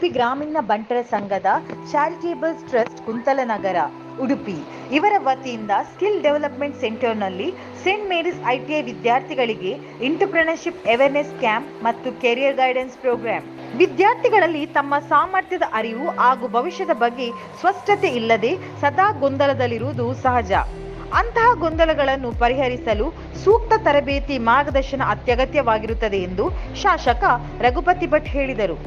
ಉಡುಪಿ ಗ್ರಾಮೀಣ ಬಂಟರ ಸಂಘದ ಚಾರಿಟೇಬಲ್ ಟ್ರಸ್ಟ್ ಕುಂತಲನಗರ ಉಡುಪಿ ಇವರ ವತಿಯಿಂದ ಸ್ಕಿಲ್ ಡೆವಲಪ್ಮೆಂಟ್ ಸೆಂಟರ್ನಲ್ಲಿ ಸೇಂಟ್ ಮೇರೀಸ್ ಐಟಿಐ ವಿದ್ಯಾರ್ಥಿಗಳಿಗೆ ಎಂಟರ್ಪ್ರೆನರ್ಶಿಪ್ ಅವೇರ್ನೆಸ್ ಕ್ಯಾಂಪ್ ಮತ್ತು ಕೆರಿಯರ್ ಗೈಡೆನ್ಸ್ ಪ್ರೋಗ್ರಾಂ. ವಿದ್ಯಾರ್ಥಿಗಳಲ್ಲಿ ತಮ್ಮ ಸಾಮರ್ಥ್ಯದ ಅರಿವು ಹಾಗೂ ಭವಿಷ್ಯದ ಬಗ್ಗೆ ಸ್ಪಷ್ಟತೆ ಇಲ್ಲದೆ ಸದಾ ಗೊಂದಲದಲ್ಲಿರುವುದು ಸಹಜ. ಅಂತಹ ಗೊಂದಲಗಳನ್ನು ಪರಿಹರಿಸಲು ಸೂಕ್ತ ತರಬೇತಿ ಮಾರ್ಗದರ್ಶನ ಅತ್ಯಗತ್ಯವಾಗಿರುತ್ತದೆ ಎಂದು ಶಾಸಕ ರಘುಪತಿ ಭಟ್ ಹೇಳಿದರು.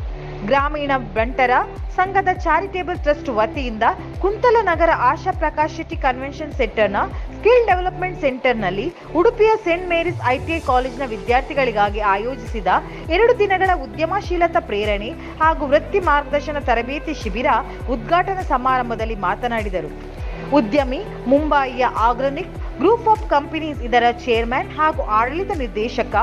ಗ್ರಾಮೀಣ ಬಂಟರ ಸಂಘದ ಚಾರಿಟೇಬಲ್ ಟ್ರಸ್ಟ್ ವತಿಯಿಂದ ಕುಂತಲನಗರ ಆಶಾ ಪ್ರಕಾಶ್ ಶೆಟ್ಟಿ ಕನ್ವೆನ್ಷನ್ ಸೆಂಟರ್ನ ಸ್ಕಿಲ್ ಡೆವಲಪ್ಮೆಂಟ್ ಸೆಂಟರ್ನಲ್ಲಿ ಉಡುಪಿಯ ಸೇಂಟ್ ಮೇರೀಸ್ ಐಟಿಐ ಕಾಲೇಜಿನ ವಿದ್ಯಾರ್ಥಿಗಳಿಗಾಗಿ ಆಯೋಜಿಸಿದ 2 ದಿನಗಳ ಉದ್ಯಮಶೀಲತಾ ಪ್ರೇರಣೆ ಹಾಗೂ ವೃತ್ತಿ ಮಾರ್ಗದರ್ಶನ ತರಬೇತಿ ಶಿಬಿರ ಉದ್ಘಾಟನಾ ಸಮಾರಂಭದಲ್ಲಿ ಮಾತನಾಡಿದರು. ಉದ್ಯಮಿ ಮುಂಬಯಿಯ ಆರ್ಗಾನಿಕ್ ಗ್ರೂಪ್ ಆಫ್ ಕಂಪನೀಸ್ ಇದರ ಚೇರ್ಮನ್ ಹಾಗೂ ಆಡಳಿತ ನಿರ್ದೇಶಕ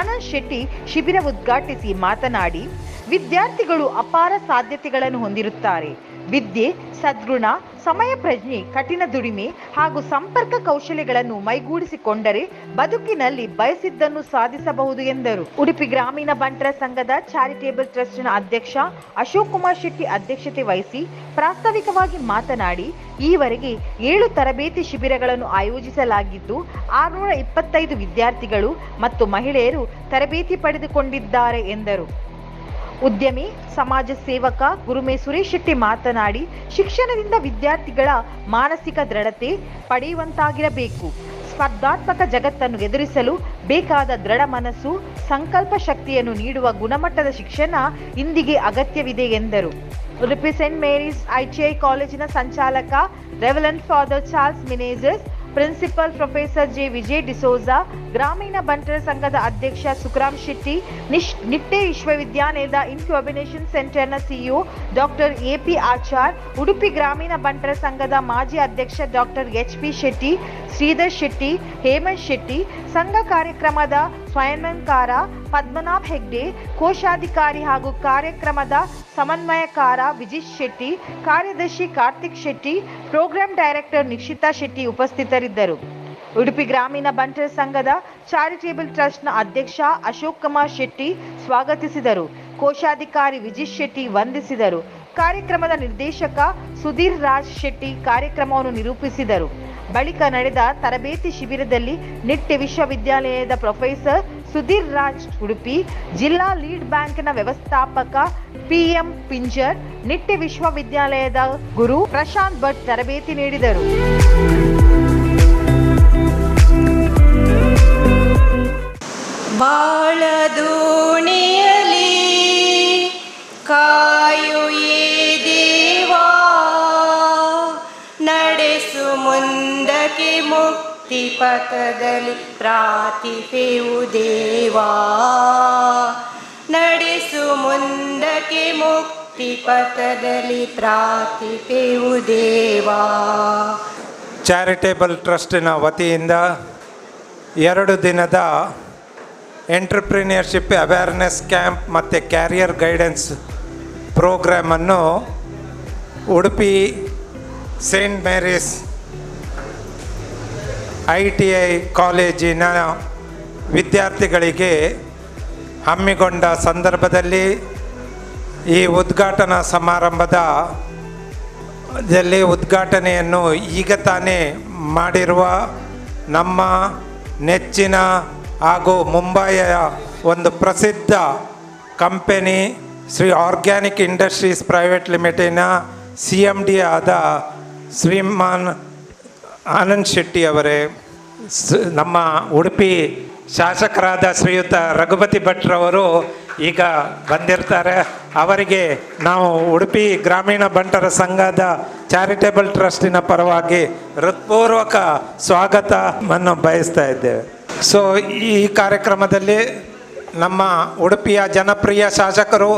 ಆನಂದ್ ಶೆಟ್ಟಿ ಶಿಬಿರ ಉದ್ಘಾಟಿಸಿ ಮಾತನಾಡಿ, ವಿದ್ಯಾರ್ಥಿಗಳು ಅಪಾರ ಸಾಧ್ಯತೆಗಳನ್ನು ಹೊಂದಿರುತ್ತಾರೆ. ವಿದ್ಯೆ, ಸದ್ಗುಣ, ಸಮಯ ಪ್ರಜ್ಞೆ, ಕಠಿಣ ದುಡಿಮೆ ಹಾಗೂ ಸಂಪರ್ಕ ಕೌಶಲ್ಯಗಳನ್ನು ಮೈಗೂಡಿಸಿಕೊಂಡರೆ ಬದುಕಿನಲ್ಲಿ ಬಯಸಿದ್ದನ್ನು ಸಾಧಿಸಬಹುದು ಎಂದರು. ಉಡುಪಿ ಗ್ರಾಮೀಣ ಬಂಟರ ಸಂಘದ ಚಾರಿಟೇಬಲ್ ಟ್ರಸ್ಟ್ನ ಅಧ್ಯಕ್ಷ ಅಶೋಕ್ ಕುಮಾರ್ ಶೆಟ್ಟಿ ಅಧ್ಯಕ್ಷತೆ ವಹಿಸಿ ಪ್ರಾಸ್ತಾವಿಕವಾಗಿ ಮಾತನಾಡಿ, ಈವರೆಗೆ 7 ತರಬೇತಿ ಶಿಬಿರಗಳನ್ನು ಆಯೋಜಿಸಲಾಗಿದ್ದು 625 ವಿದ್ಯಾರ್ಥಿಗಳು ಮತ್ತು ಮಹಿಳೆಯರು ತರಬೇತಿ ಪಡೆದುಕೊಂಡಿದ್ದಾರೆ ಎಂದರು. ಉದ್ಯಮಿ, ಸಮಾಜ ಸೇವಕ ಗುರುಮೆ ಸುರೇಶ್ ಶೆಟ್ಟಿ ಮಾತನಾಡಿ, ಶಿಕ್ಷಣದಿಂದ ವಿದ್ಯಾರ್ಥಿಗಳ ಮಾನಸಿಕ ದೃಢತೆ ಪಡೆಯುವಂತಾಗಿರಬೇಕು. ಸ್ಪರ್ಧಾತ್ಮಕ ಜಗತ್ತನ್ನು ಎದುರಿಸಲು ಬೇಕಾದ ದೃಢ ಮನಸ್ಸು, ಸಂಕಲ್ಪ ಶಕ್ತಿಯನ್ನು ನೀಡುವ ಗುಣಮಟ್ಟದ ಶಿಕ್ಷಣ ಇಂದಿಗೆ ಅಗತ್ಯವಿದೆ ಎಂದರು. ಉಡುಪಿ ಸೇಂಟ್ ಮೇರೀಸ್ ಐಟಿಐ ಕಾಲೇಜಿನ ಸಂಚಾಲಕ reverend father Charles Menezes, principal professor J Vijay D'Souza, ಗ್ರಾಮೀಣ ಬಂಟರ ಸಂಘದ ಅಧ್ಯಕ್ಷ ಸುಖರಾಮ್ ಶೆಟ್ಟಿ, ನಿಟ್ಟೆ ವಿಶ್ವವಿದ್ಯಾಲಯದ ಇನ್ಕ್ಯುಬೇಷನ್ ಸೆಂಟರ್ನ CEO doctor A P Achar, Udupi ಗ್ರಾಮೀಣ ಬಂಟರ ಸಂಘದ ಮಾಜಿ ಅಧ್ಯಕ್ಷ ಡಾಕ್ಟರ್ ಎಚ್ಪಿ ಶೆಟ್ಟಿ, ಶ್ರೀಧರ್ ಶೆಟ್ಟಿ, ಹೇಮಂತ್ ಶೆಟ್ಟಿ, ಸಂಘ ಕಾರ್ಯಕ್ರಮದ ಸ್ವಯಂಕಾರ ಪದ್ಮನಾಭ್ ಹೆಗ್ಡೆ, ಕೋಶಾಧಿಕಾರಿ ಹಾಗೂ ಕಾರ್ಯಕ್ರಮದ ಸಮನ್ವಯಕಾರ ವಿಜಿತ್ ಶೆಟ್ಟಿ, ಕಾರ್ಯದರ್ಶಿ ಕಾರ್ತಿಕ್ ಶೆಟ್ಟಿ, ಪ್ರೋಗ್ರಾಂ ಡೈರೆಕ್ಟರ್ ನಿಕ್ಷಿತಾ ಶೆಟ್ಟಿ ಉಪಸ್ಥಿತರಿದ್ದರು. ಉಡುಪಿ ಗ್ರಾಮೀಣ ಬಂಟರ ಸಂಘದ ಚಾರಿಟೇಬಲ್ ಟ್ರಸ್ಟ್ನ ಅಧ್ಯಕ್ಷ ಅಶೋಕ್ ಕುಮಾರ್ ಶೆಟ್ಟಿ ಸ್ವಾಗತಿಸಿದರು. ಕೋಶಾಧಿಕಾರಿ ವಿಜಿತ್ ಶೆಟ್ಟಿ ವಂದಿಸಿದರು. ಕಾರ್ಯಕ್ರಮದ ನಿರ್ದೇಶಕ ಸುಧೀರ್ ರಾಜ್ ಶೆಟ್ಟಿ ಕಾರ್ಯಕ್ರಮವನ್ನು ನಿರೂಪಿಸಿದರು. ಬಳಿಕ ನಡೆದ ತರಬೇತಿ ಶಿಬಿರದಲ್ಲಿ ನಿಟ್ಟೆ ವಿಶ್ವವಿದ್ಯಾಲಯದ ಪ್ರೊಫೆಸರ್ ಸುಧೀರ್ ರಾಜ್ ಉಡುಪಿ, ಜಿಲ್ಲಾ ಲೀಡ್ ಬ್ಯಾಂಕ್ನ ವ್ಯವಸ್ಥಾಪಕ ಪಿಎಂ ಪಿಂಜರ್, ನಿಟ್ಟೆ ವಿಶ್ವವಿದ್ಯಾಲಯದ ಗುರು ಪ್ರಶಾಂತ್ ಭಟ್ ತರಬೇತಿ ನೀಡಿದರು. ಬಾಳ ದೋಣಿಯಲಿ ಕಾಯು ದೇವಾ, ನಡೆಸು ಮುಂದಕ್ಕೆ ಮುಕ್ತಿ ಪಥದಲ್ಲಿ ಪ್ರಾರ್ಥಿಪೆವು ದೇವಾ, ನಡೆಸು ಮುಂದಕ್ಕೆ ಮುಕ್ತಿ ಪಥದಲ್ಲಿ ಪ್ರಾರ್ಥಿಪೆವು ದೇವಾ. ಚಾರಿಟೇಬಲ್ ಟ್ರಸ್ಟಿನ ವತಿಯಿಂದ 2 ದಿನದ ಎಂಟರ್ಪ್ರಿನಿಯರ್ಶಿಪ್ ಅವೇರ್ನೆಸ್ ಕ್ಯಾಂಪ್ ಮತ್ತು ಕ್ಯಾರಿಯರ್ ಗೈಡೆನ್ಸ್ ಪ್ರೋಗ್ರಾಮನ್ನು ಉಡುಪಿ ಸೇಂಟ್ ಮೇರೀಸ್ ITI ಕಾಲೇಜಿನ ವಿದ್ಯಾರ್ಥಿಗಳಿಗೆ ಹಮ್ಮಿಕೊಂಡ ಸಂದರ್ಭದಲ್ಲಿ ಈ ಉದ್ಘಾಟನಾ ಸಮಾರಂಭದಲ್ಲಿ ಉದ್ಘಾಟನೆಯನ್ನು ಈಗ ತಾನೇ ಮಾಡಿರುವ ನಮ್ಮ ನೆಚ್ಚಿನ ಹಾಗೂ ಮುಂಬಯಿಯ ಒಂದು ಪ್ರಸಿದ್ಧ company Shri organic industries private ಲಿಮಿಟೆಡ್ನ CMD ಆದ ಶ್ರೀಮಾನ್ ಆನಂದ್ ಶೆಟ್ಟಿ ಅವರೇ, ನಮ್ಮ ಉಡುಪಿ ಶಾಸಕರಾದ ಶ್ರೀಯುತ ರಘುಪತಿ ಭಟ್ರವರು ಈಗ ಬಂದಿರ್ತಾರೆ. ಅವರಿಗೆ ನಾವು ಉಡುಪಿ ಗ್ರಾಮೀಣ ಬಂಟರ ಸಂಘದ ಚಾರಿಟೇಬಲ್ ಟ್ರಸ್ಟಿನ ಪರವಾಗಿ ಹೃತ್ಪೂರ್ವಕ ಸ್ವಾಗತವನ್ನು ಬಯಸ್ತಾ ಇದ್ದೇವೆ. ಸೊ ಈ ಕಾರ್ಯಕ್ರಮದಲ್ಲಿ ನಮ್ಮ ಉಡುಪಿಯ ಜನಪ್ರಿಯ ಶಾಸಕರು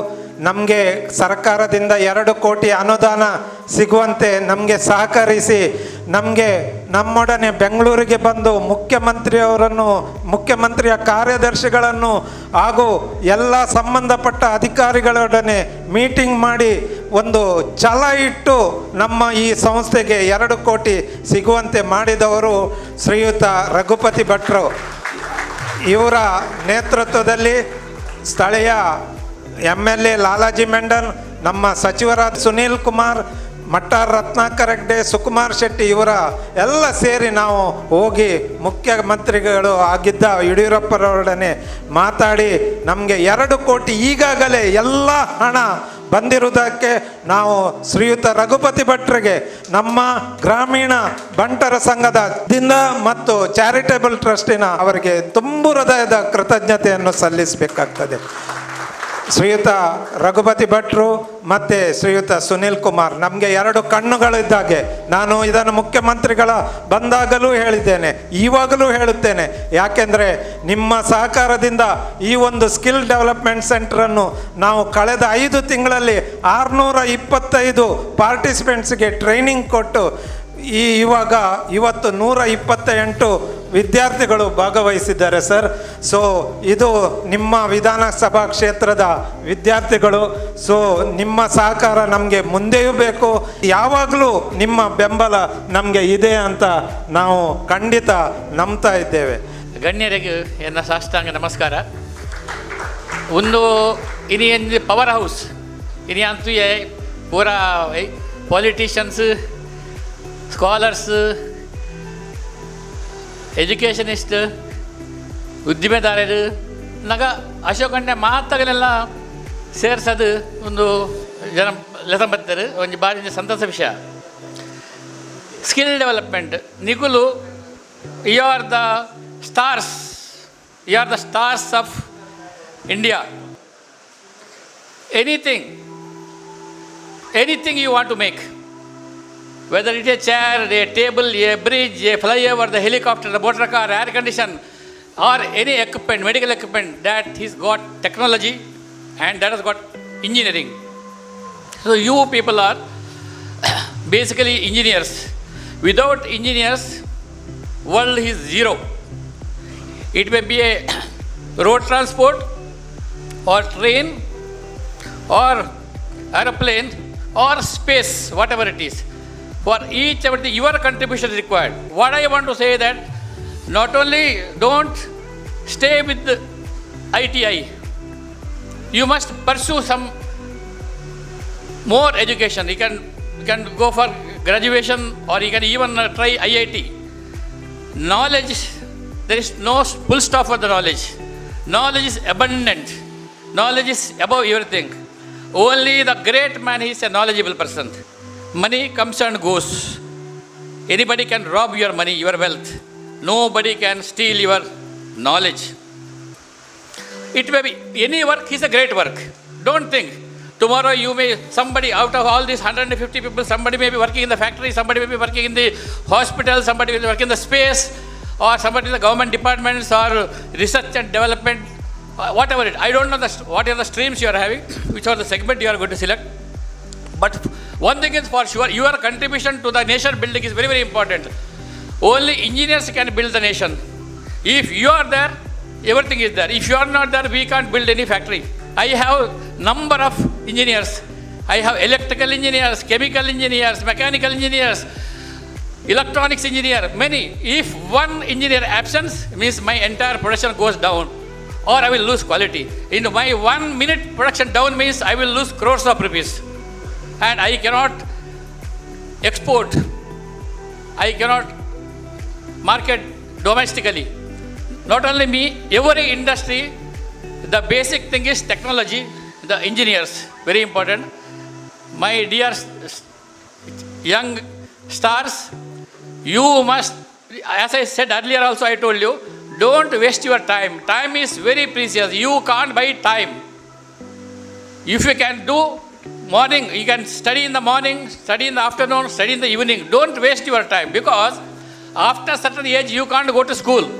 ನಮಗೆ ಸರ್ಕಾರದಿಂದ 2 ಕೋಟಿ ಅನುದಾನ ಸಿಗುವಂತೆ ನಮಗೆ ಸಹಕರಿಸಿ ನಮ್ಮೊಡನೆ ಬೆಂಗಳೂರಿಗೆ ಬಂದು ಮುಖ್ಯಮಂತ್ರಿಯ ಕಾರ್ಯದರ್ಶಿಗಳನ್ನು ಹಾಗೂ ಎಲ್ಲ ಸಂಬಂಧಪಟ್ಟ ಅಧಿಕಾರಿಗಳೊಡನೆ ಮೀಟಿಂಗ್ ಮಾಡಿ ಒಂದು ಛಲ ಇಟ್ಟು ನಮ್ಮ ಈ ಸಂಸ್ಥೆಗೆ 2 ಕೋಟಿ ಸಿಗುವಂತೆ ಮಾಡಿದವರು ಶ್ರೀಯುತ ರಘುಪತಿ ಭಟ್ರು. ಇವರ ನೇತೃತ್ವದಲ್ಲಿ ಸ್ಥಳೀಯ MLA ಲಾಲಾಜಿ ಮೆಂಡನ್, ನಮ್ಮ ಸಚಿವರಾದ ಸುನೀಲ್ ಕುಮಾರ್, ಮಟ್ಟಾರ್ ರತ್ನಾಕರ್ ಹೆಗ್ಡೆ, ಸುಕುಮಾರ್ ಶೆಟ್ಟಿ ಇವರ ಎಲ್ಲ ಸೇರಿ ನಾವು ಹೋಗಿ ಮುಖ್ಯಮಂತ್ರಿಗಳು ಆಗಿದ್ದ ಯಡಿಯೂರಪ್ಪರವರೊಡನೆ ಮಾತಾಡಿ ನಮಗೆ 2 ಕೋಟಿ ಈಗಾಗಲೇ ಎಲ್ಲ ಹಣ ಬಂದಿರುವುದಕ್ಕೆ ನಾವು ಶ್ರೀಯುತ ರಘುಪತಿ ಭಟ್ರಿಗೆ ನಮ್ಮ ಗ್ರಾಮೀಣ ಬಂಟರ ಸಂಘದಿಂದ ಮತ್ತು ಚಾರಿಟೇಬಲ್ ಟ್ರಸ್ಟಿನ ಅವರಿಗೆ ತುಂಬು ಹೃದಯದ ಕೃತಜ್ಞತೆಯನ್ನು ಸಲ್ಲಿಸಬೇಕಾಗ್ತದೆ. ಶ್ರೀಯುತ ರಘುಪತಿ ಭಟ್ರು ಮತ್ತು ಶ್ರೀಯುತ ಸುನೀಲ್ ಕುಮಾರ್ ನಮಗೆ 2 ಕಣ್ಣುಗಳಿದ್ದಾಗೆ. ನಾನು ಇದನ್ನು ಮುಖ್ಯಮಂತ್ರಿಗಳ ಬಂದಾಗಲೂ ಹೇಳಿದ್ದೇನೆ, ಇವಾಗಲೂ ಹೇಳುತ್ತೇನೆ. ಯಾಕೆಂದರೆ ನಿಮ್ಮ ಸಹಕಾರದಿಂದ ಈ ಒಂದು ಸ್ಕಿಲ್ ಡೆವಲಪ್ಮೆಂಟ್ ಸೆಂಟರನ್ನು ನಾವು ಕಳೆದ 5 ತಿಂಗಳಲ್ಲಿ 625 ಪಾರ್ಟಿಸಿಪೆಂಟ್ಸ್ಗೆ ಟ್ರೈನಿಂಗ್ ಕೊಟ್ಟು ಇವತ್ತು 128 ವಿದ್ಯಾರ್ಥಿಗಳು ಭಾಗವಹಿಸಿದ್ದಾರೆ ಸರ್. ಸೊ ಇದು ನಿಮ್ಮ ವಿಧಾನಸಭಾ ಕ್ಷೇತ್ರದ ವಿದ್ಯಾರ್ಥಿಗಳು. ಸೊ ನಿಮ್ಮ ಸಹಕಾರ ನಮಗೆ ಮುಂದೆಯೂ ಬೇಕು, ಯಾವಾಗಲೂ ನಿಮ್ಮ ಬೆಂಬಲ ನಮಗೆ ಇದೆ ಅಂತ ನಾವು ಖಂಡಿತ ನಂಬ್ತಾ ಇದ್ದೇವೆ. ಗಣ್ಯರಿಗೆ ಎನ್ನ ಸಾಷ್ಟಾಂಗ ನಮಸ್ಕಾರ. ಒಂದು ಇನಿ ಪವರ್ ಹೌಸ್ ಇನಿ ಅಂತೂ ಪೂರ ಪೊಲಿಟಿಷಿಯನ್ಸ್, ಸ್ಕಾಲರ್ಸ್, ಎಜುಕೇಷನಿಸ್ಟ್, ಉದ್ದಿಮೆದಾರರು ನಗ ಅಶೋಕಣ್ಣ ಮಾತಾಗಲೆಲ್ಲ ಸೇರ್ಸೋದು ಒಂದು ಜನ ಲೆಸಂಬತ್ತರು ಒಂದು ಭಾರಿ ಸಂತಸ ವಿಷಯ. ಸ್ಕಿಲ್ ಡೆವಲಪ್ಮೆಂಟ್ ನಿಗುಲು you are the stars of India. anything you want to make, whether it is a chair, a table, a bridge, a flyover, the helicopter, the motor car, air condition, or any equipment, medical equipment, that has got technology and that has got engineering. So you people are basically engineers. Without engineers, world is zero. It may be a road transport or train or aeroplane or space, whatever it is. For each everything, your contribution is required. What I want to say that not only don't stay with the ITI, you must pursue some more education. You can go for graduation or you can even try IIT. Knowledge, there is no full stop for the knowledge. Knowledge is abundant. Knowledge is above everything. Only the great man is a knowledgeable person. Money comes and goes. Anybody can rob your money, your wealth. Nobody can steal your knowledge. It may be any work is a great work. Don't think tomorrow you may, somebody out of all these 150 people, somebody may be working in the factory, somebody may be working in the hospital, somebody will be working in the space, or somebody in the government departments or research and development, whatever it. I don't know what are the streams you are having, which are the segment you are going to select. But one thing is for sure, your contribution to the nation building is very, very important. Only engineers can build the nation. If you are there, everything is there. If you are not there, we can't build any factory. I have number of engineers. I have electrical engineers, chemical engineers, mechanical engineers, electronics engineer, many. If one engineer absents, means my entire production goes down or I will lose quality. In my 1 minute production down means I will lose crores of rupees. And I cannot export. I cannot market domestically. Not only me, every industry, the basic thing is technology, the engineers, very important. My dear young stars, you must, as I said earlier also I told you, don't waste your time. Time is very precious. You can't buy time. If you can do morning, you can study in the morning, study in the afternoon, study in the evening. Don't waste your time, because after certain age you can't go to school.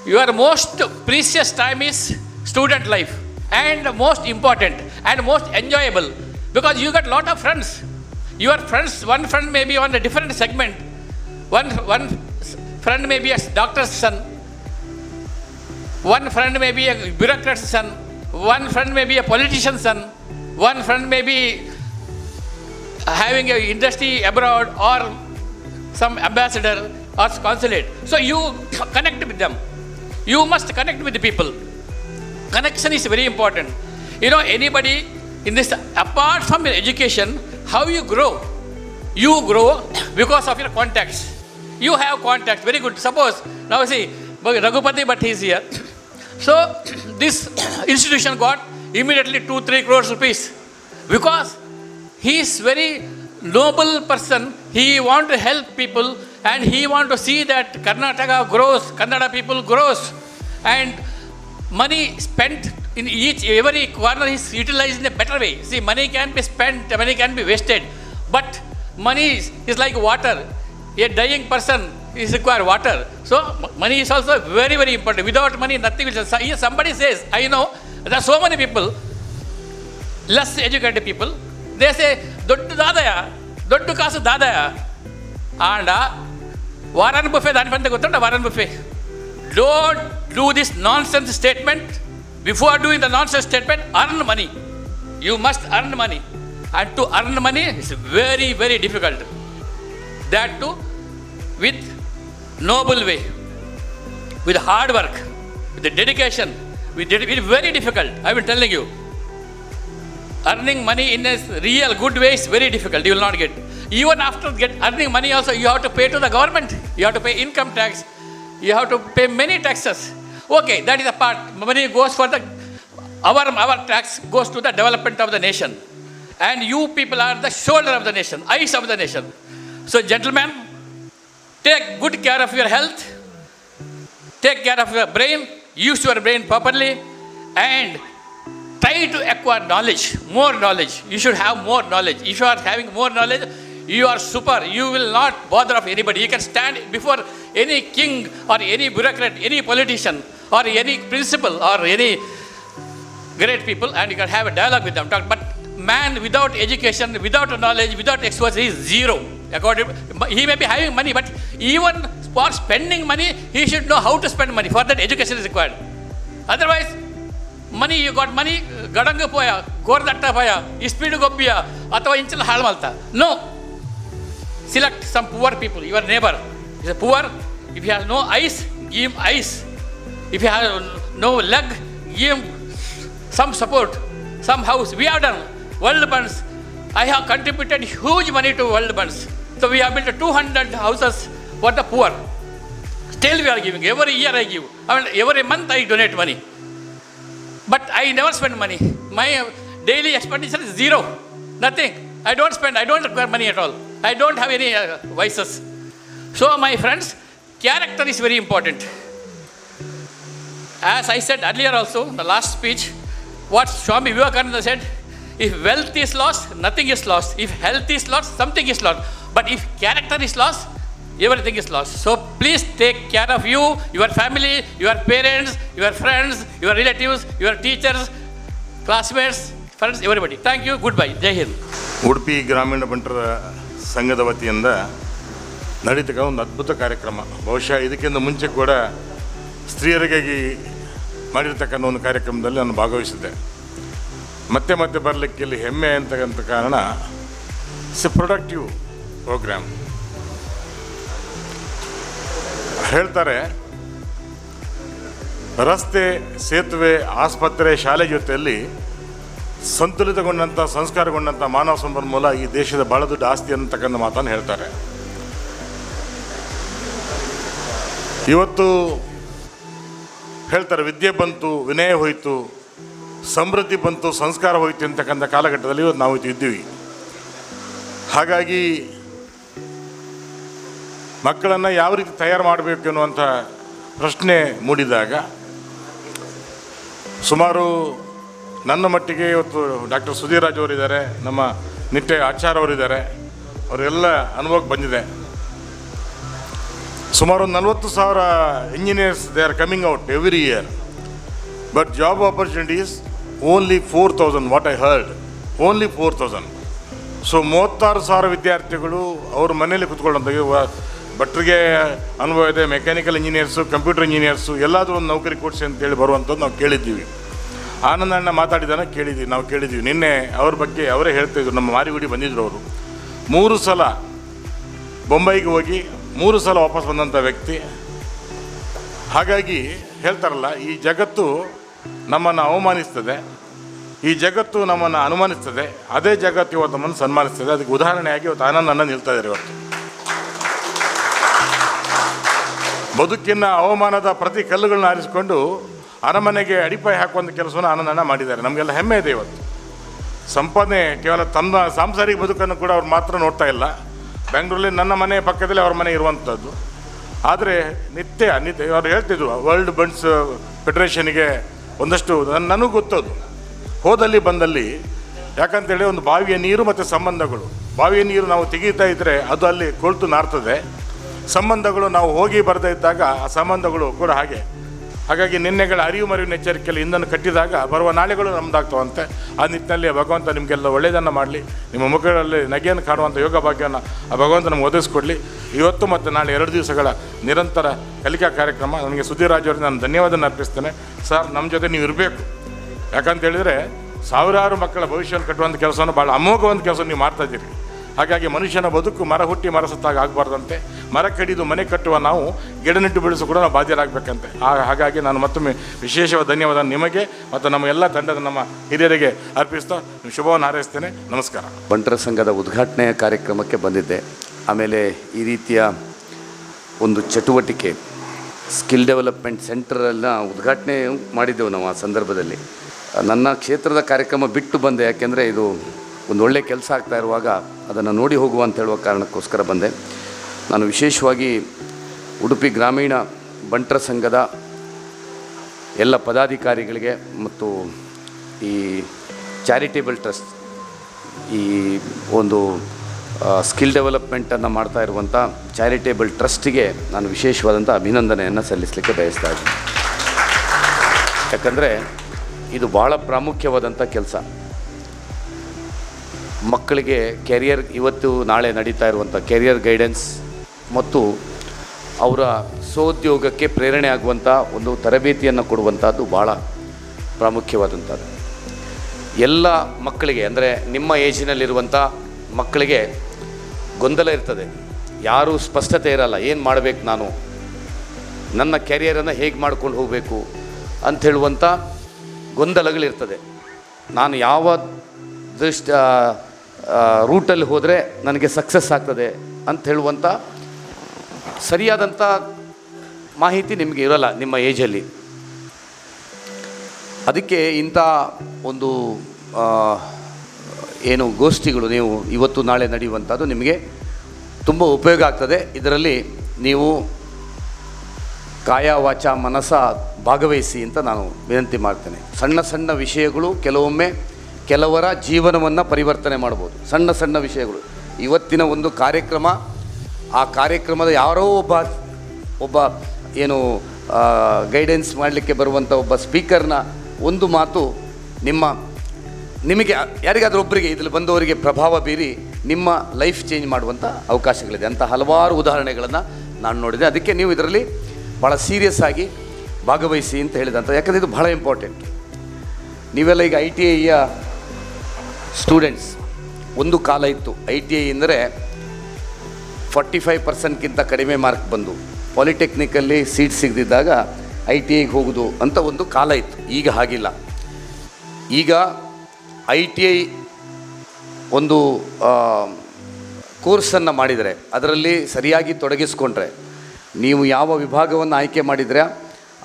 Your most precious time is student life, and most important and most enjoyable, because you got lot of friends. Your friends, one friend may be on a different segment. One friend may be a doctor's son. One friend may be a bureaucrat's son. One friend may be a politician's son. One friend may be having an industry abroad or some ambassador or consulate. So you connect with them. You must connect with the people. Connection is very important. Anybody in this, apart from your education, how you grow? You grow because of your contacts. You have contacts, very good. Suppose, now see, Raghupati Bhatt is here. So, this institution got immediately 2-3 crores rupees because he is very noble person. He want to help people and he want to see that Karnataka grows, Kannada people grows, and money spent in every corner is utilized in a better way. See, money can be spent, money can be wasted, but money is like water. A dying person is require water. So money is also very, very important. Without money, nothing will. Here somebody says, I know there are so many people, less educated people. They say, "Doddu dadaya, doddu kaasu dadaya," and Warren Buffett danipante gottunda Warren Buffett. Don't do this nonsense statement. Before doing the nonsense statement, earn money. You must earn money, and to earn money is very, very difficult. That too, with noble way, with hard work, with the dedication. It's very difficult. I've been telling you. Earning money in a real good way is very difficult. You will not get. Even after earning money also, you have to pay to the government. You have to pay income tax. You have to pay many taxes. Okay, that is a part. Money goes for the, our tax goes to the development of the nation. And you people are the shoulder of the nation, eyes of the nation. So gentlemen, take good care of your health. Take care of your brain. Use your brain properly. And try to acquire knowledge, more knowledge. You should have more knowledge. If you are having more knowledge, you are super. You will not bother of anybody. You can stand before any king or any bureaucrat, any politician or any principal or any great people, and you can have a dialogue with them. But man without education, without knowledge, without exposure is zero. He may be having money, but even for spending money, he should know how to spend money. For that, education is required. Otherwise, money, you got money, gadanga poya, gordatta poya, speed gobbiya, atava inchal haal malta. No. Select some poor people, your neighbor is poor. If he has no eyes, give him eyes. If he has no leg, give him some support, some house. We have done World Bunds. I have contributed huge money to World Bunds. So we have built 200 houses for the poor. Still we are giving. Every year I give. Every month I donate money. But I never spend money. My daily expenditure is zero. Nothing. I don't spend. I don't require money at all. I don't have any vices. So my friends, character is very important. As I said earlier also, the last speech, what Swami Vivekananda said, if wealth is lost, nothing is lost. If health is lost, something is lost. But if character is lost, everything is lost. So please take care of you, your family, your parents, your friends, your relatives, your teachers, classmates, friends, everybody. Thank you. Goodbye. Jai Hind. Udupi ಗ್ರಾಮೀಣ ಬಂಟರ ಸಂಘದ ವತಿಯಿಂದ ನಡೀತಕ್ಕ ಒಂದು ಅದ್ಭುತ ಕಾರ್ಯಕ್ರಮ. ಬಹುಶಃ ಇದಕ್ಕಿಂತ ಮುಂಚೆ ಕೂಡ ಸ್ತ್ರೀಯರಿಗಾಗಿ ಮಾಡಿರ್ತಕ್ಕಂಥ ಒಂದು ಕಾರ್ಯಕ್ರಮದಲ್ಲಿ ನಾನು ಭಾಗವಹಿಸಿದ್ದೆ. ಮತ್ತೆ ಮತ್ತೆ ಬರಲಿಕ್ಕೆ ಇಲ್ಲಿ ಹೆಮ್ಮೆ ಅಂತಕ್ಕಂಥ ಕಾರಣ ಇಟ್ಸ್ ಎ ಪ್ರೊಡಕ್ಟಿವ್ ಪ್ರೋಗ್ರಾಮ್. ಹೇಳ್ತಾರೆ, ರಸ್ತೆ, ಸೇತುವೆ, ಆಸ್ಪತ್ರೆ, ಶಾಲೆ ಜೊತೆಯಲ್ಲಿ ಸಂತುಲಿತಗೊಂಡಂಥ, ಸಂಸ್ಕಾರಗೊಂಡಂಥ ಮಾನವ ಸಂಪನ್ಮೂಲ ಈ ದೇಶದ ಭಾಳ ದೊಡ್ಡ ಆಸ್ತಿ ಅಂತಕ್ಕಂಥ ಮಾತನ್ನು ಹೇಳ್ತಾರೆ. ಇವತ್ತು ಹೇಳ್ತಾರೆ, ವಿದ್ಯೆ ಬಂತು, ವಿನಯ ಹೋಯಿತು, ಸಮೃದ್ಧಿ ಬಂತು, ಸಂಸ್ಕಾರ ಹೋಯಿತು ಅಂತಕ್ಕಂಥ ಕಾಲಘಟ್ಟದಲ್ಲಿ ಇವತ್ತು ನಾವು ಇದ್ದೀವಿ. ಹಾಗಾಗಿ ಮಕ್ಕಳನ್ನು ಯಾವ ರೀತಿ ತಯಾರು ಮಾಡಬೇಕು ಅನ್ನುವಂಥ ಪ್ರಶ್ನೆ ಮೂಡಿದಾಗ ಸುಮಾರು ನನ್ನ ಮಟ್ಟಿಗೆ ಇವತ್ತು ಡಾಕ್ಟರ್ ಸುಧೀರ್ ರಾಜ್ ಅವರಿದ್ದಾರೆ, ನಮ್ಮ ನಿಟ್ಟೆ ಆಚಾರ್ ಅವರಿದ್ದಾರೆ, ಅವರೆಲ್ಲ ಅನುಭವಕ್ಕೆ ಬಂದಿದೆ. ಸುಮಾರು 40,000 engineers they are coming out every year, but job opportunities only 4,000. What I heard, only 4,000. So 36,000 ವಿದ್ಯಾರ್ಥಿಗಳು ಅವ್ರ ಮನೇಲಿ ಕೂತ್ಕೊಳ್ಳೋಂಥ, ಭಟ್ರಿಗೆ ಅನುಭವ ಇದೆ, ಮೆಕ್ಯಾನಿಕಲ್ ಇಂಜಿನಿಯರ್ಸು, ಕಂಪ್ಯೂಟರ್ ಇಂಜಿನಿಯರ್ಸು, ಎಲ್ಲಾದರೂ ಒಂದು ನೌಕರಿ ಕೊಡಿಸಿ ಅಂತೇಳಿ ಬರುವಂಥದ್ದು ನಾವು ಕೇಳಿದ್ದೀವಿ. ಆನಂದ ಅಣ್ಣ ಮಾತಾಡಿದಾನ ನಾವು ಕೇಳಿದ್ದೀವಿ. ನಿನ್ನೆ ಅವ್ರ ಬಗ್ಗೆ ಅವರೇ ಹೇಳ್ತಾಯಿದ್ರು. ನಮ್ಮ ಮಾರಿಗುಡಿ ಬಂದಿದ್ರು ಅವರು. 3 ಸಲ ಬೊಂಬೈಗೆ ಹೋಗಿ 3 ಸಲ ವಾಪಸ್ ಬಂದಂಥ ವ್ಯಕ್ತಿ. ಹಾಗಾಗಿ ಹೇಳ್ತಾರಲ್ಲ, ಈ ಜಗತ್ತು ನಮ್ಮನ್ನು ಅವಮಾನಿಸ್ತದೆ, ಈ ಜಗತ್ತು ನಮ್ಮನ್ನು ಅನುಮಾನಿಸ್ತದೆ, ಅದೇ ಜಗತ್ತು ಇವತ್ತು ನಮ್ಮನ್ನು ಸನ್ಮಾನಿಸ್ತದೆ. ಅದಕ್ಕೆ ಉದಾಹರಣೆಯಾಗಿ ಇವತ್ತು ಆನಂದ್ ನಿಲ್ತಾ ಇದ್ದಾರೆ. ಇವತ್ತು ಬದುಕಿನ ಅವಮಾನದ ಪ್ರತಿ ಕಲ್ಲುಗಳನ್ನ ಆರಿಸಿಕೊಂಡು ಅರಮನೆಗೆ ಅಡಿಪಾಯ ಹಾಕುವಂಥ ಕೆಲಸವನ್ನು ಆನಂದಣ್ಣ ಮಾಡಿದ್ದಾರೆ. ನಮಗೆಲ್ಲ ಹೆಮ್ಮೆ ಇದೆ. ಇವತ್ತು ಸಂಪಾದನೆ ಕೇವಲ ತನ್ನ ಸಾಂಸಾರಿಕ ಬದುಕನ್ನು ಕೂಡ ಅವ್ರು ಮಾತ್ರ ನೋಡ್ತಾ ಇಲ್ಲ. ಬೆಂಗಳೂರಲ್ಲಿ ನನ್ನ ಮನೆ ಪಕ್ಕದಲ್ಲಿ ಅವ್ರ ಮನೆ ಇರುವಂಥದ್ದು. ಆದರೆ ನಿತ್ಯ ಅವ್ರು ಹೇಳ್ತಿದ್ರು ವರ್ಲ್ಡ್ ಬಂಡ್ಸ್ ಫೆಡರೇಷನ್ಗೆ ಒಂದಷ್ಟು ನನಗೂ ಗೊತ್ತದು ಹೋದಲ್ಲಿ ಬಂದಲ್ಲಿ. ಯಾಕಂತೇಳಿ ಒಂದು ಬಾವಿಯ ನೀರು ಮತ್ತು ಸಂಬಂಧಗಳು, ಬಾವಿಯ ನೀರು ನಾವು ತೆಗೀತಾ ಇದ್ದರೆ ಅದು ಅಲ್ಲಿ ಕೊಳ್ತು ನಾರ್ತದೆ. ಸಂಬಂಧಗಳು ನಾವು ಹೋಗಿ ಬರದೇ ಇದ್ದಾಗ ಆ ಸಂಬಂಧಗಳು ಕೂಡ ಹಾಗಾಗಿ ನಿನ್ನೆಗಳ ಅರಿವು ಮರಿವಿನ ಎಚ್ಚರಿಕೆಯಲ್ಲಿ ಇಂದನ್ನು ಕಟ್ಟಿದಾಗ ಬರುವ ನಾಳೆಗಳು ನಮ್ಮದಾಗ್ತವಂತೆ. ಆ ನಿಟ್ಟಿನಲ್ಲಿ ಭಗವಂತ ನಿಮಗೆಲ್ಲ ಒಳ್ಳೆಯದನ್ನು ಮಾಡಲಿ. ನಿಮ್ಮ ಮುಖಗಳಲ್ಲಿ ನಗೆಯನ್ನು ಕಾಣುವಂಥ ಯೋಗ ಭಾಗ್ಯವನ್ನು ಆ ಭಗವಂತ ನಮ್ಗೆ ಒದಗಿಸ್ಕೊಡ್ಲಿ. ಇವತ್ತು ಮತ್ತು ನಾಳೆ 2 ದಿವಸಗಳ ನಿರಂತರ ಕಲಿಕಾ ಕಾರ್ಯಕ್ರಮ. ನನಗೆ ಸುಧೀರಾಜ್ ಅವರಿಗೆ ನಾನು ಧನ್ಯವಾದನ ಅರ್ಪಿಸ್ತೇನೆ. ಸರ್, ನಮ್ಮ ಜೊತೆ ನೀವು ಇರಬೇಕು. ಯಾಕಂತೇಳಿದರೆ ಸಾವಿರಾರು ಮಕ್ಕಳ ಭವಿಷ್ಯವನ್ನು ಕಟ್ಟುವಂಥ ಕೆಲಸವನ್ನು ಭಾಳ ಅಮೋಘವಂಥ ಕೆಲಸ ನೀವು ಮಾಡ್ತಾಯಿದ್ದೀರಿ. ಹಾಗಾಗಿ ಮನುಷ್ಯನ ಬದುಕು ಮರ ಹುಟ್ಟಿ ಮರ ಸತ್ತಾಗ ಆಗಬಾರ್ದಂತೆ. ಮರ ಕಡಿದು ಮನೆ ಕಟ್ಟುವ ನಾವು ಗಿಡ ನೆಟ್ಟು ಬೆಳೆಸು ಕೂಡ ನಾವು ಬಾಧ್ಯರಾಗಬೇಕಂತೆ. ಹಾಗಾಗಿ ನಾನು ಮತ್ತೊಮ್ಮೆ ವಿಶೇಷವಾದ ಧನ್ಯವಾದ ನಿಮಗೆ ಮತ್ತು ನಮ್ಮ ಎಲ್ಲ ತಂಡದ ನಮ್ಮ ಹಿರಿಯರಿಗೆ ಅರ್ಪಿಸ್ತಾ ಶುಭವನ್ನು ಹಾರೈಸ್ತೇನೆ. ನಮಸ್ಕಾರ. ಬಂಟರ ಸಂಘದ ಉದ್ಘಾಟನೆಯ ಕಾರ್ಯಕ್ರಮಕ್ಕೆ ಬಂದಿದ್ದೆ. ಆಮೇಲೆ ಈ ರೀತಿಯ ಒಂದು ಚಟುವಟಿಕೆ ಸ್ಕಿಲ್ ಡೆವಲಪ್ಮೆಂಟ್ ಸೆಂಟರನ್ನು ಉದ್ಘಾಟನೆ ಮಾಡಿದ್ದೆವು ನಾವು. ಆ ಸಂದರ್ಭದಲ್ಲಿ ನನ್ನ ಕ್ಷೇತ್ರದ ಕಾರ್ಯಕ್ರಮ ಬಿಟ್ಟು ಬಂದೆ. ಯಾಕೆಂದರೆ ಇದು ಒಂದು ಒಳ್ಳೆಯ ಕೆಲಸ ಆಗ್ತಾ ಇರುವಾಗ ಅದನ್ನು ನೋಡಿ ಹೋಗುವ ಅಂತ ಹೇಳುವ ಕಾರಣಕ್ಕೋಸ್ಕರ ಬಂದೆ. ನಾನು ವಿಶೇಷವಾಗಿ ಉಡುಪಿ ಗ್ರಾಮೀಣ ಬಂಟರ ಸಂಘದ ಎಲ್ಲ ಪದಾಧಿಕಾರಿಗಳಿಗೆ ಮತ್ತು ಈ ಚಾರಿಟೇಬಲ್ ಟ್ರಸ್ಟ್, ಈ ಒಂದು ಸ್ಕಿಲ್ ಡೆವಲಪ್ಮೆಂಟನ್ನು ಮಾಡ್ತಾ ಇರುವಂಥ ಚಾರಿಟೇಬಲ್ ಟ್ರಸ್ಟಿಗೆ ನಾನು ವಿಶೇಷವಾದಂಥ ಅಭಿನಂದನೆಯನ್ನು ಸಲ್ಲಿಸಲಿಕ್ಕೆ ಬಯಸ್ತಾ ಇದ್ದೀನಿ. ಯಾಕಂದರೆ ಇದು ಭಾಳ ಪ್ರಾಮುಖ್ಯವಾದಂಥ ಕೆಲಸ. ಮಕ್ಕಳಿಗೆ ಕೆರಿಯರ್, ಇವತ್ತು ನಾಳೆ ನಡೀತಾ ಇರುವಂಥ ಕೆರಿಯರ್ ಗೈಡೆನ್ಸ್ ಮತ್ತು ಅವರ ಸ್ವೋದ್ಯೋಗಕ್ಕೆ ಪ್ರೇರಣೆ ಆಗುವಂಥ ಒಂದು ತರಬೇತಿಯನ್ನು ಕೊಡುವಂಥದ್ದು ಭಾಳ ಪ್ರಾಮುಖ್ಯವಾದಂಥದ್ದು. ಎಲ್ಲ ಮಕ್ಕಳಿಗೆ, ಅಂದರೆ ನಿಮ್ಮ ಏಜಿನಲ್ಲಿರುವಂಥ ಮಕ್ಕಳಿಗೆ ಗೊಂದಲ ಇರ್ತದೆ. ಯಾರೂ ಸ್ಪಷ್ಟತೆ ಇರಲ್ಲ. ಏನು ಮಾಡಬೇಕು, ನಾನು ನನ್ನ ಕೆರಿಯರನ್ನು ಹೇಗೆ ಮಾಡ್ಕೊಂಡು ಹೋಗಬೇಕು ಅಂತ ಹೇಳುವಂಥ ಗೊಂದಲಗಳಿರ್ತದೆ. ನಾನು ಯಾವ ರೂಟಲ್ಲಿ ಹೋದರೆ ನನಗೆ ಸಕ್ಸಸ್ ಆಗ್ತದೆ ಅಂತ ಹೇಳುವಂಥ ಸರಿಯಾದಂಥ ಮಾಹಿತಿ ನಿಮಗೆ ಇರೋಲ್ಲ ನಿಮ್ಮ ಏಜಲ್ಲಿ. ಅದಕ್ಕೆ ಇಂಥ ಒಂದು ಏನು ಗೋಷ್ಠಿಗಳು ನೀವು ಇವತ್ತು ನಾಳೆ ನಡೆಯುವಂಥದ್ದು ನಿಮಗೆ ತುಂಬ ಉಪಯೋಗ ಆಗ್ತದೆ. ಇದರಲ್ಲಿ ನೀವು ಕಾಯ ವಾಚ ಮನಸ ಭಾಗವಹಿಸಿ ಅಂತ ನಾನು ವಿನಂತಿ ಮಾಡ್ತೇನೆ. ಸಣ್ಣ ಸಣ್ಣ ವಿಷಯಗಳು ಕೆಲವೊಮ್ಮೆ ಕೆಲವರ ಜೀವನವನ್ನು ಪರಿವರ್ತನೆ ಮಾಡ್ಬೋದು. ಸಣ್ಣ ಸಣ್ಣ ವಿಷಯಗಳು. ಇವತ್ತಿನ ಒಂದು ಕಾರ್ಯಕ್ರಮ, ಆ ಕಾರ್ಯಕ್ರಮದ ಯಾರೋ ಒಬ್ಬ ಏನು ಗೈಡೆನ್ಸ್ ಮಾಡಲಿಕ್ಕೆ ಬರುವಂಥ ಒಬ್ಬ ಸ್ಪೀಕರ್ನ ಒಂದು ಮಾತು ನಿಮಗೆ ಯಾರಿಗಾದ್ರೂ ಒಬ್ಬರಿಗೆ ಇದರಲ್ಲಿ ಬಂದವರಿಗೆ ಪ್ರಭಾವ ಬೀರಿ ನಿಮ್ಮ ಲೈಫ್ ಚೇಂಜ್ ಮಾಡುವಂಥ ಅವಕಾಶಗಳಿದೆ ಅಂತ ಹಲವಾರು ಉದಾಹರಣೆಗಳನ್ನು ನಾನು ನೋಡಿದೆ. ಅದಕ್ಕೆ ನೀವು ಇದರಲ್ಲಿ ಭಾಳ ಸೀರಿಯಸ್ ಆಗಿ ಭಾಗವಹಿಸಿ ಅಂತ ಹೇಳಿದಂಥ. ಯಾಕಂದರೆ ಇದು ಭಾಳ ಇಂಪಾರ್ಟೆಂಟ್. ನೀವೆಲ್ಲ ಈಗ ITIಯ ಸ್ಟೂಡೆಂಟ್ಸ್. ಒಂದು ಕಾಲ ಇತ್ತು ITI ಅಂದರೆ 45%ಗಿಂತ ಕಡಿಮೆ ಮಾರ್ಕ್ ಬಂದು ಪಾಲಿಟೆಕ್ನಿಕಲ್ಲಿ ಸೀಟ್ ಸಿಗದಿದ್ದಾಗ ITIಗೆ ಹೋಗೋದು ಅಂತ ಒಂದು ಕಾಲ ಇತ್ತು. ಈಗ ಹಾಗಿಲ್ಲ. ಈಗ ITI ಒಂದು ಕೋರ್ಸನ್ನು ಮಾಡಿದರೆ, ಅದರಲ್ಲಿ ಸರಿಯಾಗಿ ತೊಡಗಿಸ್ಕೊಂಡ್ರೆ, ನೀವು ಯಾವ ವಿಭಾಗವನ್ನು ಆಯ್ಕೆ ಮಾಡಿದರೆ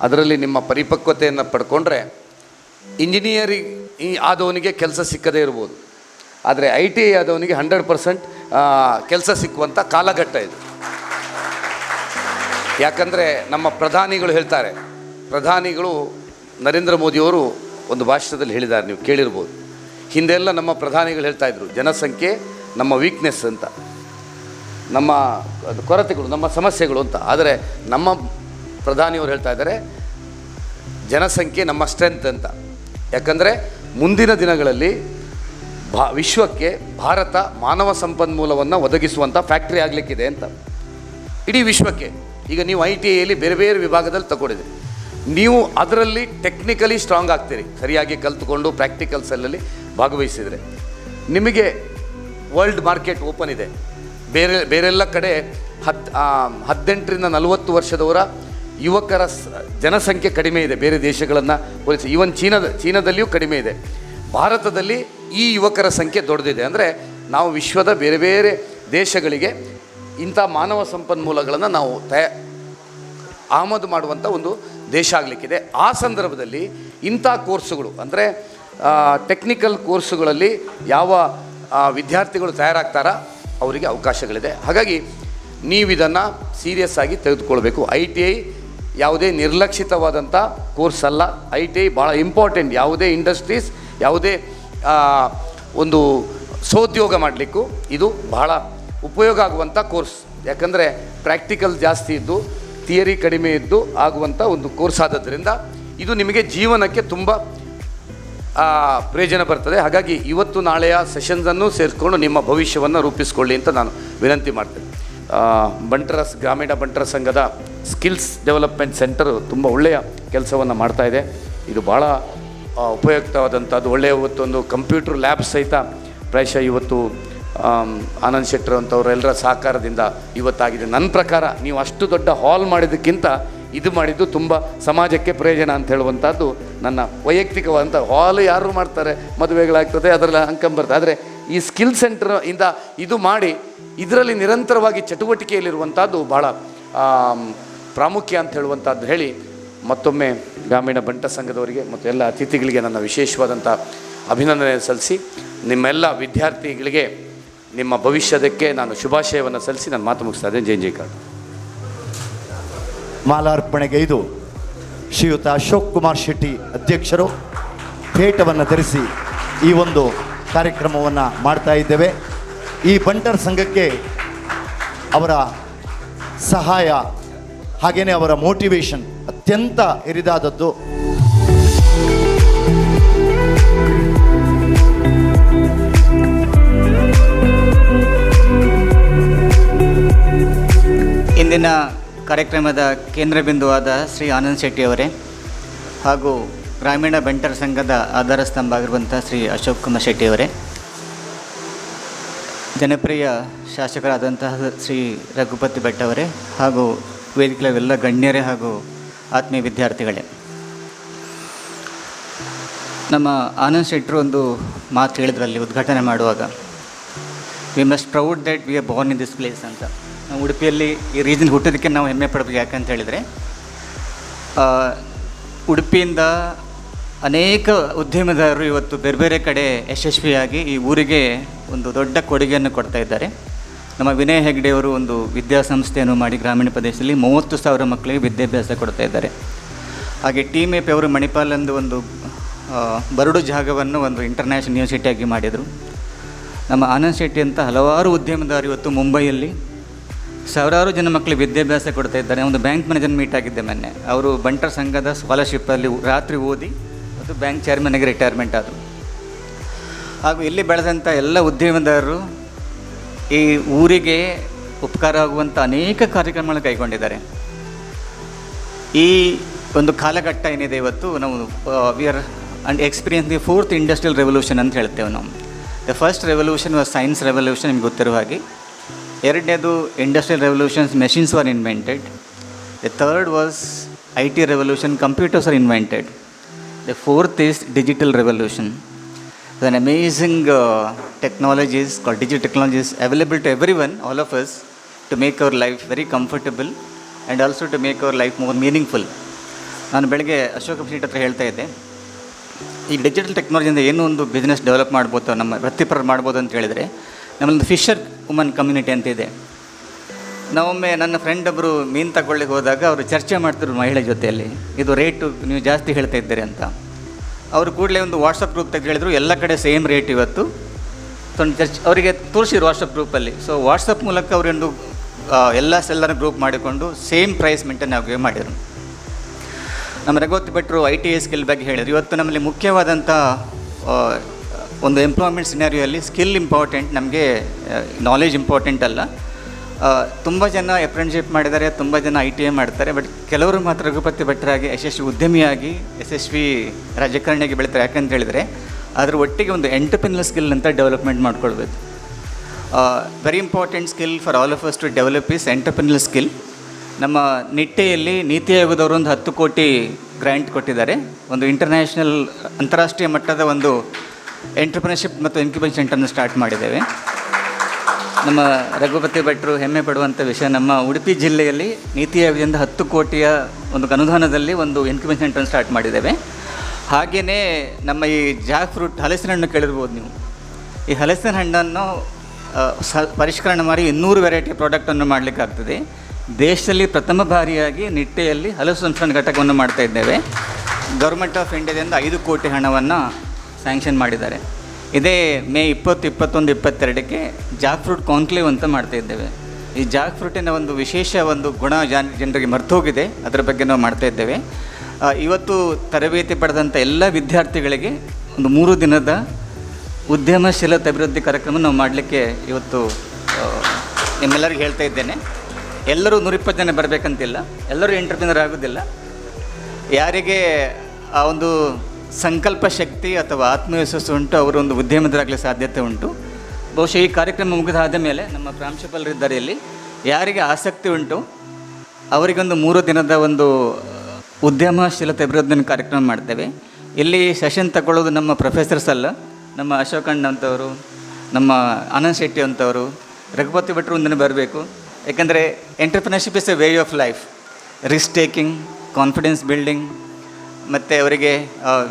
ಅದರಲ್ಲಿ ನಿಮ್ಮ ಪರಿಪಕ್ವತೆಯನ್ನು ಪಡ್ಕೊಂಡ್ರೆ ಇಂಜಿನಿಯರಿಂಗ್ ಆದವನಿಗೆ ಕೆಲಸ ಸಿಕ್ಕದೇ ಇರ್ಬೋದು. ಆದರೆ ITI ಆದವನಿಗೆ 100% ಕೆಲಸ ಸಿಕ್ಕುವಂಥ ಕಾಲಘಟ್ಟ ಇದು. ಯಾಕಂದರೆ ನಮ್ಮ ಪ್ರಧಾನಿಗಳು ಹೇಳ್ತಾರೆ, ಪ್ರಧಾನಿಗಳು ನರೇಂದ್ರ ಮೋದಿಯವರು ಒಂದು ಭಾಷಣದಲ್ಲಿ ಹೇಳಿದ್ದಾರೆ, ನೀವು ಕೇಳಿರ್ಬೋದು. ಹಿಂದೆಲ್ಲ ನಮ್ಮ ಪ್ರಧಾನಿಗಳು ಹೇಳ್ತಾಯಿದ್ರು ಜನಸಂಖ್ಯೆ ನಮ್ಮ ವೀಕ್ನೆಸ್ ಅಂತ, ನಮ್ಮ ಕೊರತೆಗಳು, ನಮ್ಮ ಸಮಸ್ಯೆಗಳು ಅಂತ. ಆದರೆ ನಮ್ಮ ಪ್ರಧಾನಿಯವರು ಹೇಳ್ತಾ ಇದ್ದಾರೆ ಜನಸಂಖ್ಯೆ ನಮ್ಮ ಸ್ಟ್ರೆಂತ್ ಅಂತ. ಯಾಕಂದರೆ ಮುಂದಿನ ದಿನಗಳಲ್ಲಿ ವಿಶ್ವಕ್ಕೆ ಭಾರತ ಮಾನವ ಸಂಪನ್ಮೂಲವನ್ನು ಒದಗಿಸುವಂಥ ಫ್ಯಾಕ್ಟ್ರಿ ಆಗಲಿಕ್ಕಿದೆ ಅಂತ, ಇಡೀ ವಿಶ್ವಕ್ಕೆ. ಈಗ ನೀವು ITIಯಲ್ಲಿ ಬೇರೆ ಬೇರೆ ವಿಭಾಗದಲ್ಲಿ ತಗೊಂಡಿದ್ದೀರಿ, ನೀವು ಅದರಲ್ಲಿ ಟೆಕ್ನಿಕಲಿ ಸ್ಟ್ರಾಂಗ್ ಆಗ್ತೀರಿ. ಸರಿಯಾಗಿ ಕಲ್ತ್ಕೊಂಡು ಪ್ರಾಕ್ಟಿಕಲ್ಸಲ್ಲಿ ಭಾಗವಹಿಸಿದರೆ ನಿಮಗೆ ವರ್ಲ್ಡ್ ಮಾರ್ಕೆಟ್ ಓಪನ್ ಇದೆ. ಬೇರೆಲ್ಲ ಕಡೆ 18ರಿಂದ 40 ವರ್ಷದವರ ಯುವಕರ ಜನಸಂಖ್ಯೆ ಕಡಿಮೆ ಇದೆ ಬೇರೆ ದೇಶಗಳನ್ನು ಹೋಲಿಸಿ. ಈವನ್ ಚೀನಾದಲ್ಲಿಯೂ ಕಡಿಮೆ ಇದೆ. ಭಾರತದಲ್ಲಿ ಈ ಯುವಕರ ಸಂಖ್ಯೆ ದೊಡ್ಡದಿದೆ. ಅಂದರೆ ನಾವು ವಿಶ್ವದ ಬೇರೆ ಬೇರೆ ದೇಶಗಳಿಗೆ ಇಂಥ ಮಾನವ ಸಂಪನ್ಮೂಲಗಳನ್ನು ನಾವು ಆಮದು ಮಾಡುವಂಥ ಒಂದು ದೇಶ ಆಗಲಿಕ್ಕಿದೆ. ಆ ಸಂದರ್ಭದಲ್ಲಿ ಇಂಥ ಕೋರ್ಸುಗಳು ಅಂದರೆ ಟೆಕ್ನಿಕಲ್ ಕೋರ್ಸುಗಳಲ್ಲಿ ಯಾವ ವಿದ್ಯಾರ್ಥಿಗಳು ತಯಾರಾಗ್ತಾರ ಅವರಿಗೆ ಅವಕಾಶಗಳಿದೆ. ಹಾಗಾಗಿ ನೀವು ಇದನ್ನು ಸೀರಿಯಸ್ ಆಗಿ ತೆಗೆದುಕೊಳ್ಬೇಕು. ITI ಯಾವುದೇ ನಿರ್ಲಕ್ಷಿತವಾದಂಥ ಕೋರ್ಸ್ ಅಲ್ಲ. ITI ಭಾಳ ಇಂಪಾರ್ಟೆಂಟ್. ಯಾವುದೇ ಇಂಡಸ್ಟ್ರೀಸ್, ಯಾವುದೇ ಒಂದು ಸೋದ್ಯೋಗ ಮಾಡಲಿಕ್ಕೂ ಇದು ಬಹಳ ಉಪಯೋಗ ಆಗುವಂಥ ಕೋರ್ಸ್. ಯಾಕಂದರೆ ಪ್ರಾಕ್ಟಿಕಲ್ ಜಾಸ್ತಿ ಇದ್ದು ಥಿಯರಿ ಕಡಿಮೆ ಇದ್ದು ಆಗುವಂಥ ಒಂದು ಕೋರ್ಸ್ ಆದದ್ರಿಂದ ಇದು ನಿಮಗೆ ಜೀವನಕ್ಕೆ ತುಂಬ ಪ್ರಯೋಜನ ಬರ್ತದೆ. ಹಾಗಾಗಿ ಇವತ್ತು ನಾಳೆಯ ಸೆಷನ್ಸನ್ನು ಸೇರಿಸ್ಕೊಂಡು ನಿಮ್ಮ ಭವಿಷ್ಯವನ್ನು ರೂಪಿಸ್ಕೊಳ್ಳಿ ಅಂತ ನಾನು ವಿನಂತಿ ಮಾಡ್ತೇನೆ. ಗ್ರಾಮೀಣ ಬಂಟರ ಸಂಘದ ಸ್ಕಿಲ್ಸ್ ಡೆವಲಪ್ಮೆಂಟ್ ಸೆಂಟರು ತುಂಬ ಒಳ್ಳೆಯ ಕೆಲಸವನ್ನು ಮಾಡ್ತಾಯಿದೆ. ಇದು ಭಾಳ ಉಪಯುಕ್ತವಾದಂಥದ್ದು. ಒಳ್ಳೆಯ ಇವತ್ತೊಂದು ಕಂಪ್ಯೂಟರ್ ಲ್ಯಾಬ್ ಸಹಿತ ಪ್ರಾಯಶಃ ಇವತ್ತು ಆನಂದ್ ಶೆಟ್ಟರ್ ಅಂಥವರೆಲ್ಲರ ಸಹಕಾರದಿಂದ ಇವತ್ತಾಗಿದೆ. ನನ್ನ ಪ್ರಕಾರ ನೀವು ಅಷ್ಟು ದೊಡ್ಡ ಹಾಲ್ ಮಾಡಿದ್ದಕ್ಕಿಂತ ಇದು ಮಾಡಿದ್ದು ತುಂಬ ಸಮಾಜಕ್ಕೆ ಪ್ರಯೋಜನ ಅಂತ ಹೇಳುವಂಥದ್ದು ನನ್ನ ವೈಯಕ್ತಿಕವಾದಂಥ. ಹಾಲ್ ಯಾರು ಮಾಡ್ತಾರೆ, ಮದುವೆಗಳಾಗ್ತದೆ, ಅದರಲ್ಲಿ ಅಂಕಂಬರ್ತದೆ. ಆದರೆ ಈ ಸ್ಕಿಲ್ ಸೆಂಟರ್ ಇಂದ ಇದು ಮಾಡಿ ಇದರಲ್ಲಿ ನಿರಂತರವಾಗಿ ಚಟುವಟಿಕೆಯಲ್ಲಿರುವಂಥದ್ದು ಭಾಳ ಪ್ರಾಮುಖ್ಯ ಅಂತ ಹೇಳುವಂಥದ್ದು ಹೇಳಿ ಮತ್ತೊಮ್ಮೆ ಗ್ರಾಮೀಣ ಬಂಟ ಸಂಘದವರಿಗೆ ಮತ್ತು ಎಲ್ಲ ಅತಿಥಿಗಳಿಗೆ ನನ್ನ ವಿಶೇಷವಾದಂಥ ಅಭಿನಂದನೆ ಸಲ್ಲಿಸಿ ನಿಮ್ಮೆಲ್ಲ ವಿದ್ಯಾರ್ಥಿಗಳಿಗೆ ನಿಮ್ಮ ಭವಿಷ್ಯದಕ್ಕೆ ನಾನು ಶುಭಾಶಯವನ್ನು ಸಲ್ಲಿಸಿ ನಾನು ಮಾತು ಮುಗಿಸ್ತಾ ಇದ್ದೇನೆ. ಜೈ ಜೈಕಾರ. ಮಾಲಾರ್ಪಣೆಗೈದು ಶ್ರೀಯುತ ಅಶೋಕ್ ಕುಮಾರ್ ಶೆಟ್ಟಿ ಅಧ್ಯಕ್ಷರು ಪೇಟವನ್ನು ಧರಿಸಿ ಈ ಒಂದು ಕಾರ್ಯಕ್ರಮವನ್ನು ಮಾಡ್ತಾ ಇದ್ದೇವೆ. ಈ ಬಂಟರ್ ಸಂಘಕ್ಕೆ ಅವರ ಸಹಾಯ ಹಾಗೆಯೇ ಅವರ ಮೋಟಿವೇಶನ್ ಅತ್ಯಂತ ಹಿರಿದಾದದ್ದು. ಇಂದಿನ ಕಾರ್ಯಕ್ರಮದ ಕೇಂದ್ರ ಬಿಂದುವಾದ ಶ್ರೀ ಆನಂದ್ ಶೆಟ್ಟಿಯವರೇ ಹಾಗೂ ಗ್ರಾಮೀಣ ಬಂಟರ್ ಸಂಘದ ಆಧಾರ ಸ್ತಂಭ ಆಗಿರುವಂಥ ಶ್ರೀ ಅಶೋಕ್ ಕುಮಾರ್ ಶೆಟ್ಟಿಯವರೇ, ಜನಪ್ರಿಯ ಶಾಸಕರಾದಂತಹ ಶ್ರೀ ರಘುಪತಿ ಭಟ್ ಅವರೇ ಹಾಗೂ ವೇದಿಕೆಯವೆಲ್ಲ ಗಣ್ಯರೇ ಹಾಗೂ ಆತ್ಮೀಯ ವಿದ್ಯಾರ್ಥಿಗಳೇ, ನಮ್ಮ ಆನಂದ್ ಶೆಟ್ಟರು ಒಂದು ಮಾತು ಹೇಳಿದ್ರಲ್ಲಿ ಉದ್ಘಾಟನೆ ಮಾಡುವಾಗ, we must proud that we are born in this place ಅಂತ. ನಾವು ಉಡುಪಿಯಲ್ಲಿ ಈ ರೀಸನ್ ಹುಟ್ಟೋದಕ್ಕೆ ನಾವು ಹೆಮ್ಮೆ ಪಡಬೇಕು. ಯಾಕಂತ ಹೇಳಿದರೆ ಉಡುಪಿಯಿಂದ ಅನೇಕ ಉದ್ಯಮದಾರರು ಇವತ್ತು ಬೇರೆ ಬೇರೆ ಕಡೆ ಯಶಸ್ವಿಯಾಗಿ ಈ ಊರಿಗೆ ಒಂದು ದೊಡ್ಡ ಕೊಡುಗೆಯನ್ನು ಕೊಡ್ತಾ ಇದ್ದಾರೆ. ನಮ್ಮ ವಿನಯ್ ಹೆಗ್ಡೆಯವರು ಒಂದು ವಿದ್ಯಾಸಂಸ್ಥೆಯನ್ನು ಮಾಡಿ ಗ್ರಾಮೀಣ ಪ್ರದೇಶದಲ್ಲಿ 30,000 ಮಕ್ಕಳಿಗೆ ವಿದ್ಯಾಭ್ಯಾಸ ಕೊಡ್ತಾ ಇದ್ದಾರೆ. ಹಾಗೆ ಟೀಮ್ ಎಪ್ ಅವರು ಮಣಿಪಾಲಂದು ಒಂದು ಬರಡು ಜಾಗವನ್ನು ಒಂದು ಇಂಟರ್ನ್ಯಾಷನಲ್ ಯೂನಿವರ್ಸಿಟಿಯಾಗಿ ಮಾಡಿದರು. ನಮ್ಮ ಆನಂದ್ ಶೆಟ್ಟಿ ಅಂತ ಹಲವಾರು ಉದ್ಯಮದಾರರು ಇವತ್ತು ಮುಂಬೈಯಲ್ಲಿ ಸಾವಿರಾರು ಜನ ಮಕ್ಕಳಿಗೆ ವಿದ್ಯಾಭ್ಯಾಸ ಕೊಡ್ತಾ ಇದ್ದಾರೆ. ಒಂದು ಬ್ಯಾಂಕ್ ಮ್ಯಾನೇಜರ್ ಮೀಟ್ ಆಗಿದ್ದೆ ಮೊನ್ನೆ. ಅವರು ಬಂಟರ್ ಸಂಘದ ಸ್ಕಾಲರ್ಶಿಪ್ಪಲ್ಲಿ ರಾತ್ರಿ ಓದಿ ಮತ್ತು ಬ್ಯಾಂಕ್ ಚೇರ್ಮನ್ಗೆ ರಿಟೈರ್ಮೆಂಟ್ ಆದರು. ಹಾಗೂ ಇಲ್ಲಿ ಬೆಳೆದಂಥ ಎಲ್ಲ ಉದ್ಯಮದಾರರು ಈ ಊರಿಗೆ ಉಪಕಾರ ಆಗುವಂಥ ಅನೇಕ ಕಾರ್ಯಕ್ರಮಗಳನ್ನು ಕೈಗೊಂಡಿದ್ದಾರೆ. ಈ ಒಂದು ಕಾಲಘಟ್ಟ ಏನಿದೆ ಇವತ್ತು ನಾವು we are and experience the 4th industrial revolution ಅಂತ ಹೇಳ್ತೇವೆ ನಾವು. The first revolution was science revolution, ನಿಮ್ಗೆ ಗೊತ್ತಿರುವ ಹಾಗೆ. ಎರಡನೇದು industrial revolutions, machines var invented. The third was IT revolution, computers are invented. The fourth is digital revolution. An amazing technologies called digital technologies available to everyone, all of us, to make our life very comfortable and also to make our life more meaningful. ನಾನು ಬೆಳಗ್ಗೆ ಅಶೋಕ್ ಶೆಟ್ಟಿ ಹತ್ರ ಹೇಳ್ತಾ ಇದ್ದೆ, ಈ digital ಟೆಕ್ನಾಲಜಿಯಿಂದ ಏನೋ ಒಂದು business develop ಮಾಡ್ಬೋದು, ನಮ್ಮ ವೃತ್ತಿಪರ ಮಾಡ್ಬೋದು ಅಂತ ಹೇಳಿದರೆ, ನಮ್ಮಲ್ಲೊಂದು ಫಿಶರ್ ವುಮನ್ ಕಮ್ಯುನಿಟಿ ಅಂತ ಇದೆ. ನಾವೊಮ್ಮೆ ನನ್ನ ಫ್ರೆಂಡ್ ಒಬ್ಬರು ಮೀನು ತಗೊಳ್ಳಿಕ್ಕೆ ಹೋದಾಗ ಅವರು ಚರ್ಚೆ ಮಾಡ್ತಿದ್ರು ಮಹಿಳೆ ಜೊತೆಯಲ್ಲಿ, ಇದು ರೇಟು ನೀವು ಜಾಸ್ತಿ ಹೇಳ್ತಾ ಇದ್ದೀರಿ ಅಂತ. ಅವರು ಕೂಡಲೇ ಒಂದು ವಾಟ್ಸಪ್ ಗ್ರೂಪ್ ತೆಗೆದು ಹೇಳಿದ್ರು, ಎಲ್ಲ ಕಡೆ ಸೇಮ್ ರೇಟ್ ಇವತ್ತು. ಸೊ ಅವರಿಗೆ ತೋರಿಸಿದ್ರು ವಾಟ್ಸಪ್ ಗ್ರೂಪಲ್ಲಿ. ಸೊ ವಾಟ್ಸಪ್ ಮೂಲಕ ಅವರೊಂದು ಎಲ್ಲ ಸೆಲ್ಲರ್ ಗ್ರೂಪ್ ಮಾಡಿಕೊಂಡು ಸೇಮ್ ಪ್ರೈಸ್ ಮೇಂಟೈನ್ ಆಗಿ ಮಾಡಿದರು. ನಮ್ಮ ರಘುಪತಿ ಭಟ್ರು ITI ಸ್ಕಿಲ್ ಬಗ್ಗೆ ಹೇಳಿದರು. ಇವತ್ತು ನಮ್ಮಲ್ಲಿ ಮುಖ್ಯವಾದಂಥ ಒಂದು ಎಂಪ್ಲಾಯ್ಮೆಂಟ್ ಸಿನಾರಿಯೋಲ್ಲಿ ಸ್ಕಿಲ್ ಇಂಪಾರ್ಟೆಂಟ್, ನಮಗೆ ನಾಲೆಜ್ ಇಂಪಾರ್ಟೆಂಟ್ ಅಲ್ಲ. ತುಂಬ ಜನ ಅಪ್ರೆಂಟಿಸ್ಶಿಪ್ ಮಾಡಿದ್ದಾರೆ, ತುಂಬ ಜನ ITI ಮಾಡ್ತಾರೆ. ಬಟ್ ಕೆಲವರು ಮಾತ್ರ ರಘುಪತಿ ಭಟ್ರಾಗಿ ಯಶಸ್ವಿ ಉದ್ಯಮಿಯಾಗಿ ಯಶಸ್ವಿ ರಾಜಕಾರಣಿಯಾಗಿ ಬೆಳೀತಾರೆ. ಯಾಕಂತ ಹೇಳಿದರೆ ಅದರ ಒಟ್ಟಿಗೆ ಒಂದು ಎಂಟರ್ಪ್ರೆನ್ಯೂರ್ ಸ್ಕಿಲ್ ಅಂತ ಡೆವಲಪ್ಮೆಂಟ್ ಮಾಡ್ಕೊಳ್ಬೇಕು. Very important skill for all of us to develop is entrepreneur skill. ನಮ್ಮ ನಿಟ್ಟೆಯಲ್ಲಿ ನೀತಿ ಆಯೋಗದವರು ಒಂದು 10 ಕೋಟಿ ಗ್ರ್ಯಾಂಟ್ ಕೊಟ್ಟಿದ್ದಾರೆ. ಒಂದು ಇಂಟರ್ನ್ಯಾಷನಲ್ ಅಂತಾರಾಷ್ಟ್ರೀಯ ಮಟ್ಟದ ಒಂದು ಎಂಟರ್ಪ್ರಿನರ್ಶಿಪ್ ಮತ್ತು ಇನ್ಕ್ಯುಬೇಷನ್ ಸೆಂಟರ್ನ ಸ್ಟಾರ್ಟ್ ಮಾಡಿದ್ದೇವೆ. ನಮ್ಮ ರಘುಪತಿ ಭಟ್ರು ಹೆಮ್ಮೆ ಪಡುವಂಥ ವಿಷಯ, ನಮ್ಮ ಉಡುಪಿ ಜಿಲ್ಲೆಯಲ್ಲಿ ನೀತಿ ಆಯೋಗದಿಂದ 10 ಕೋಟಿಯ ಒಂದು ಅನುದಾನದಲ್ಲಿ ಒಂದು ಇನ್ಕ್ಯುಬೇಷನ್ ಸೆಂಟರ್ನ ಸ್ಟಾರ್ಟ್ ಮಾಡಿದ್ದೇವೆ. ಹಾಗೆಯೇ ನಮ್ಮ ಈ ಜಾಕ್ ಫ್ರೂಟ್ ಹಲಸಿನ ಹಣ್ಣು ಕೇಳಿರ್ಬೋದು ನೀವು. ಈ ಹಲಸಿನ ಹಣ್ಣನ್ನು ಪರಿಷ್ಕರಣೆ ಮಾಡಿ 200 ವೆರೈಟಿ ಪ್ರಾಡಕ್ಟನ್ನು ಮಾಡಲಿಕ್ಕಾಗ್ತದೆ. ದೇಶದಲ್ಲಿ ಪ್ರಥಮ ಬಾರಿಯಾಗಿ ನಿಟ್ಟೆಯಲ್ಲಿ ಹಲಸು ಸಂಸ್ಕರಣೆ ಘಟಕವನ್ನು ಮಾಡ್ತಾ ಇದ್ದೇವೆ. ಗೌರ್ಮೆಂಟ್ ಆಫ್ ಇಂಡಿಯಾದಿಂದ 5 ಕೋಟಿ ಹಣವನ್ನು ಸ್ಯಾಂಕ್ಷನ್ ಮಾಡಿದ್ದಾರೆ. ಇದೇ ಮೇ 20, 21, 22ಕ್ಕೆ ಜಾಕ್ ಫ್ರೂಟ್ ಕಾನ್ಕ್ಲೇವ್ ಅಂತ ಮಾಡ್ತಾ ಇದ್ದೇವೆ. ಈ ಜಾಕ್ ಫ್ರೂಟಿನ ಒಂದು ವಿಶೇಷ ಒಂದು ಗುಣ ಜನರಿಗೆ ಮರ್ತೋಗಿದೆ, ಅದರ ಬಗ್ಗೆ ನಾವು ಮಾಡ್ತಾ ಇದ್ದೇವೆ. ಇವತ್ತು ತರಬೇತಿ ಪಡೆದಂಥ ಎಲ್ಲ ವಿದ್ಯಾರ್ಥಿಗಳಿಗೆ ಒಂದು 3 ದಿನದ ಉದ್ಯಮಶೀಲತೆ ಅಭಿವೃದ್ಧಿ ಕಾರ್ಯಕ್ರಮ ನಾವು ಮಾಡಲಿಕ್ಕೆ ಇವತ್ತು ನಿಮ್ಮೆಲ್ಲರಿಗೂ ಹೇಳ್ತಾ ಇದ್ದೇನೆ. ಎಲ್ಲರೂ 120 ಜನ ಬರಬೇಕಂತಿಲ್ಲ, ಎಲ್ಲರೂ ಎಂಟರ್ಪ್ರಿನರ್ ಆಗೋದಿಲ್ಲ. ಯಾರಿಗೆ ಆ ಒಂದು ಸಂಕಲ್ಪ ಶಕ್ತಿ ಅಥವಾ ಆತ್ಮವಿಶ್ವಾಸ ಉಂಟು, ಅವರು ಒಂದು ಉದ್ಯಮದರಾಗಲಿ ಸಾಧ್ಯತೆ ಉಂಟು. ಬಹುಶಃ ಈ ಕಾರ್ಯಕ್ರಮ ಮುಗಿದಾದ ಮೇಲೆ ನಮ್ಮ ಪ್ರಾಂಶುಪಾಲರಿದ್ದಾರೆ ಇಲ್ಲಿ, ಯಾರಿಗೆ ಆಸಕ್ತಿ ಉಂಟು ಅವರಿಗೊಂದು 3 ದಿನದ ಒಂದು ಉದ್ಯಮಶೀಲತೆ ಅಭಿವೃದ್ಧಿ ಕಾರ್ಯಕ್ರಮ ಮಾಡ್ತೇವೆ. ಇಲ್ಲಿ ಸೆಷನ್ ತಗೊಳ್ಳೋದು ನಮ್ಮ ಪ್ರೊಫೆಸರ್ಸ್ ಅಲ್ಲ, ನಮ್ಮ ಅಶೋಕ್ ಅಣ್ಣ ಅಂತವರು, ನಮ್ಮ ಆನಂದ್ ಶೆಟ್ಟಿ ಅಂತವರು, ರಘುಪತಿ ಭಟ್ರು ಒಂದಿನ ಬರಬೇಕು. ಯಾಕಂದರೆ entrepreneurship is A way of life. Risk taking, confidence building, ಮತ್ತು ಅವರಿಗೆ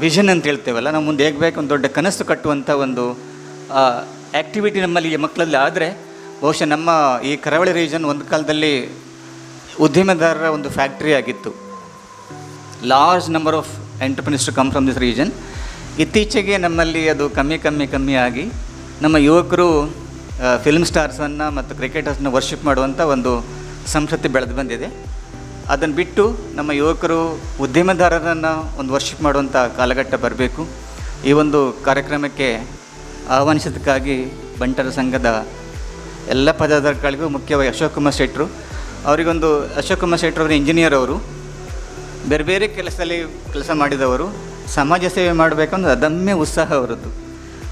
ವಿಷನ್ ಅಂತ ಹೇಳ್ತೇವಲ್ಲ, ನಾವು ಮುಂದೆ ಹೇಗೆ ಬೇಕು ಒಂದು ದೊಡ್ಡ ಕನಸು ಕಟ್ಟುವಂಥ ಒಂದು ಆ್ಯಕ್ಟಿವಿಟಿ ನಮ್ಮಲ್ಲಿ ಮಕ್ಕಳಲ್ಲಿ ಆದರೆ ಬಹುಶಃ ನಮ್ಮ ಈ ಕರಾವಳಿ ರೀಜನ್ ಒಂದು ಕಾಲದಲ್ಲಿ ಉದ್ಯಮದಾರರ ಒಂದು ಫ್ಯಾಕ್ಟ್ರಿ ಆಗಿತ್ತು. Large number of entrepreneurs to come from this region. ಇತ್ತೀಚೆಗೆ ನಮ್ಮಲ್ಲಿ ಅದು ಕಮ್ಮಿ ಆಗಿ ನಮ್ಮ ಯುವಕರು ಫಿಲ್ಮ್ ಸ್ಟಾರ್ಸನ್ನು ಮತ್ತು ಕ್ರಿಕೆಟರ್ಸ್ನ ವರ್ಷಿಪ್ ಮಾಡುವಂಥ ಒಂದು ಸಂಸ್ಕೃತಿ ಬೆಳೆದು ಬಂದಿದೆ. ಅದನ್ನು ಬಿಟ್ಟು ನಮ್ಮ ಯುವಕರು ಉದ್ಯಮದಾರರನ್ನು ಒಂದು ವರ್ಷಿಪ್ ಮಾಡುವಂಥ ಕಾಲಘಟ್ಟ ಬರಬೇಕು. ಈ ಒಂದು ಕಾರ್ಯಕ್ರಮಕ್ಕೆ ಆಹ್ವಾನಿಸೋದಕ್ಕಾಗಿ ಬಂಟರ ಸಂಘದ ಎಲ್ಲ ಪದಾಧಿಕಾರಿಗಳಿಗೂ, ಮುಖ್ಯವಾಗಿ ಅಶೋಕ್ ಕುಮಾರ್ ಶೆಟ್ಟರು ಅವರಿಗೊಂದು, ಅಶೋಕ್ ಕುಮಾರ್ ಶೆಟ್ಟರು ಅವರು ಇಂಜಿನಿಯರ್, ಅವರು ಬೇರೆ ಬೇರೆ ಕೆಲಸದಲ್ಲಿ ಕೆಲಸ ಮಾಡಿದವರು, ಸಮಾಜ ಸೇವೆ ಮಾಡಬೇಕಂದ್ರೆ ಅದಮ್ಯ ಉತ್ಸಾಹ ಅವರದ್ದು.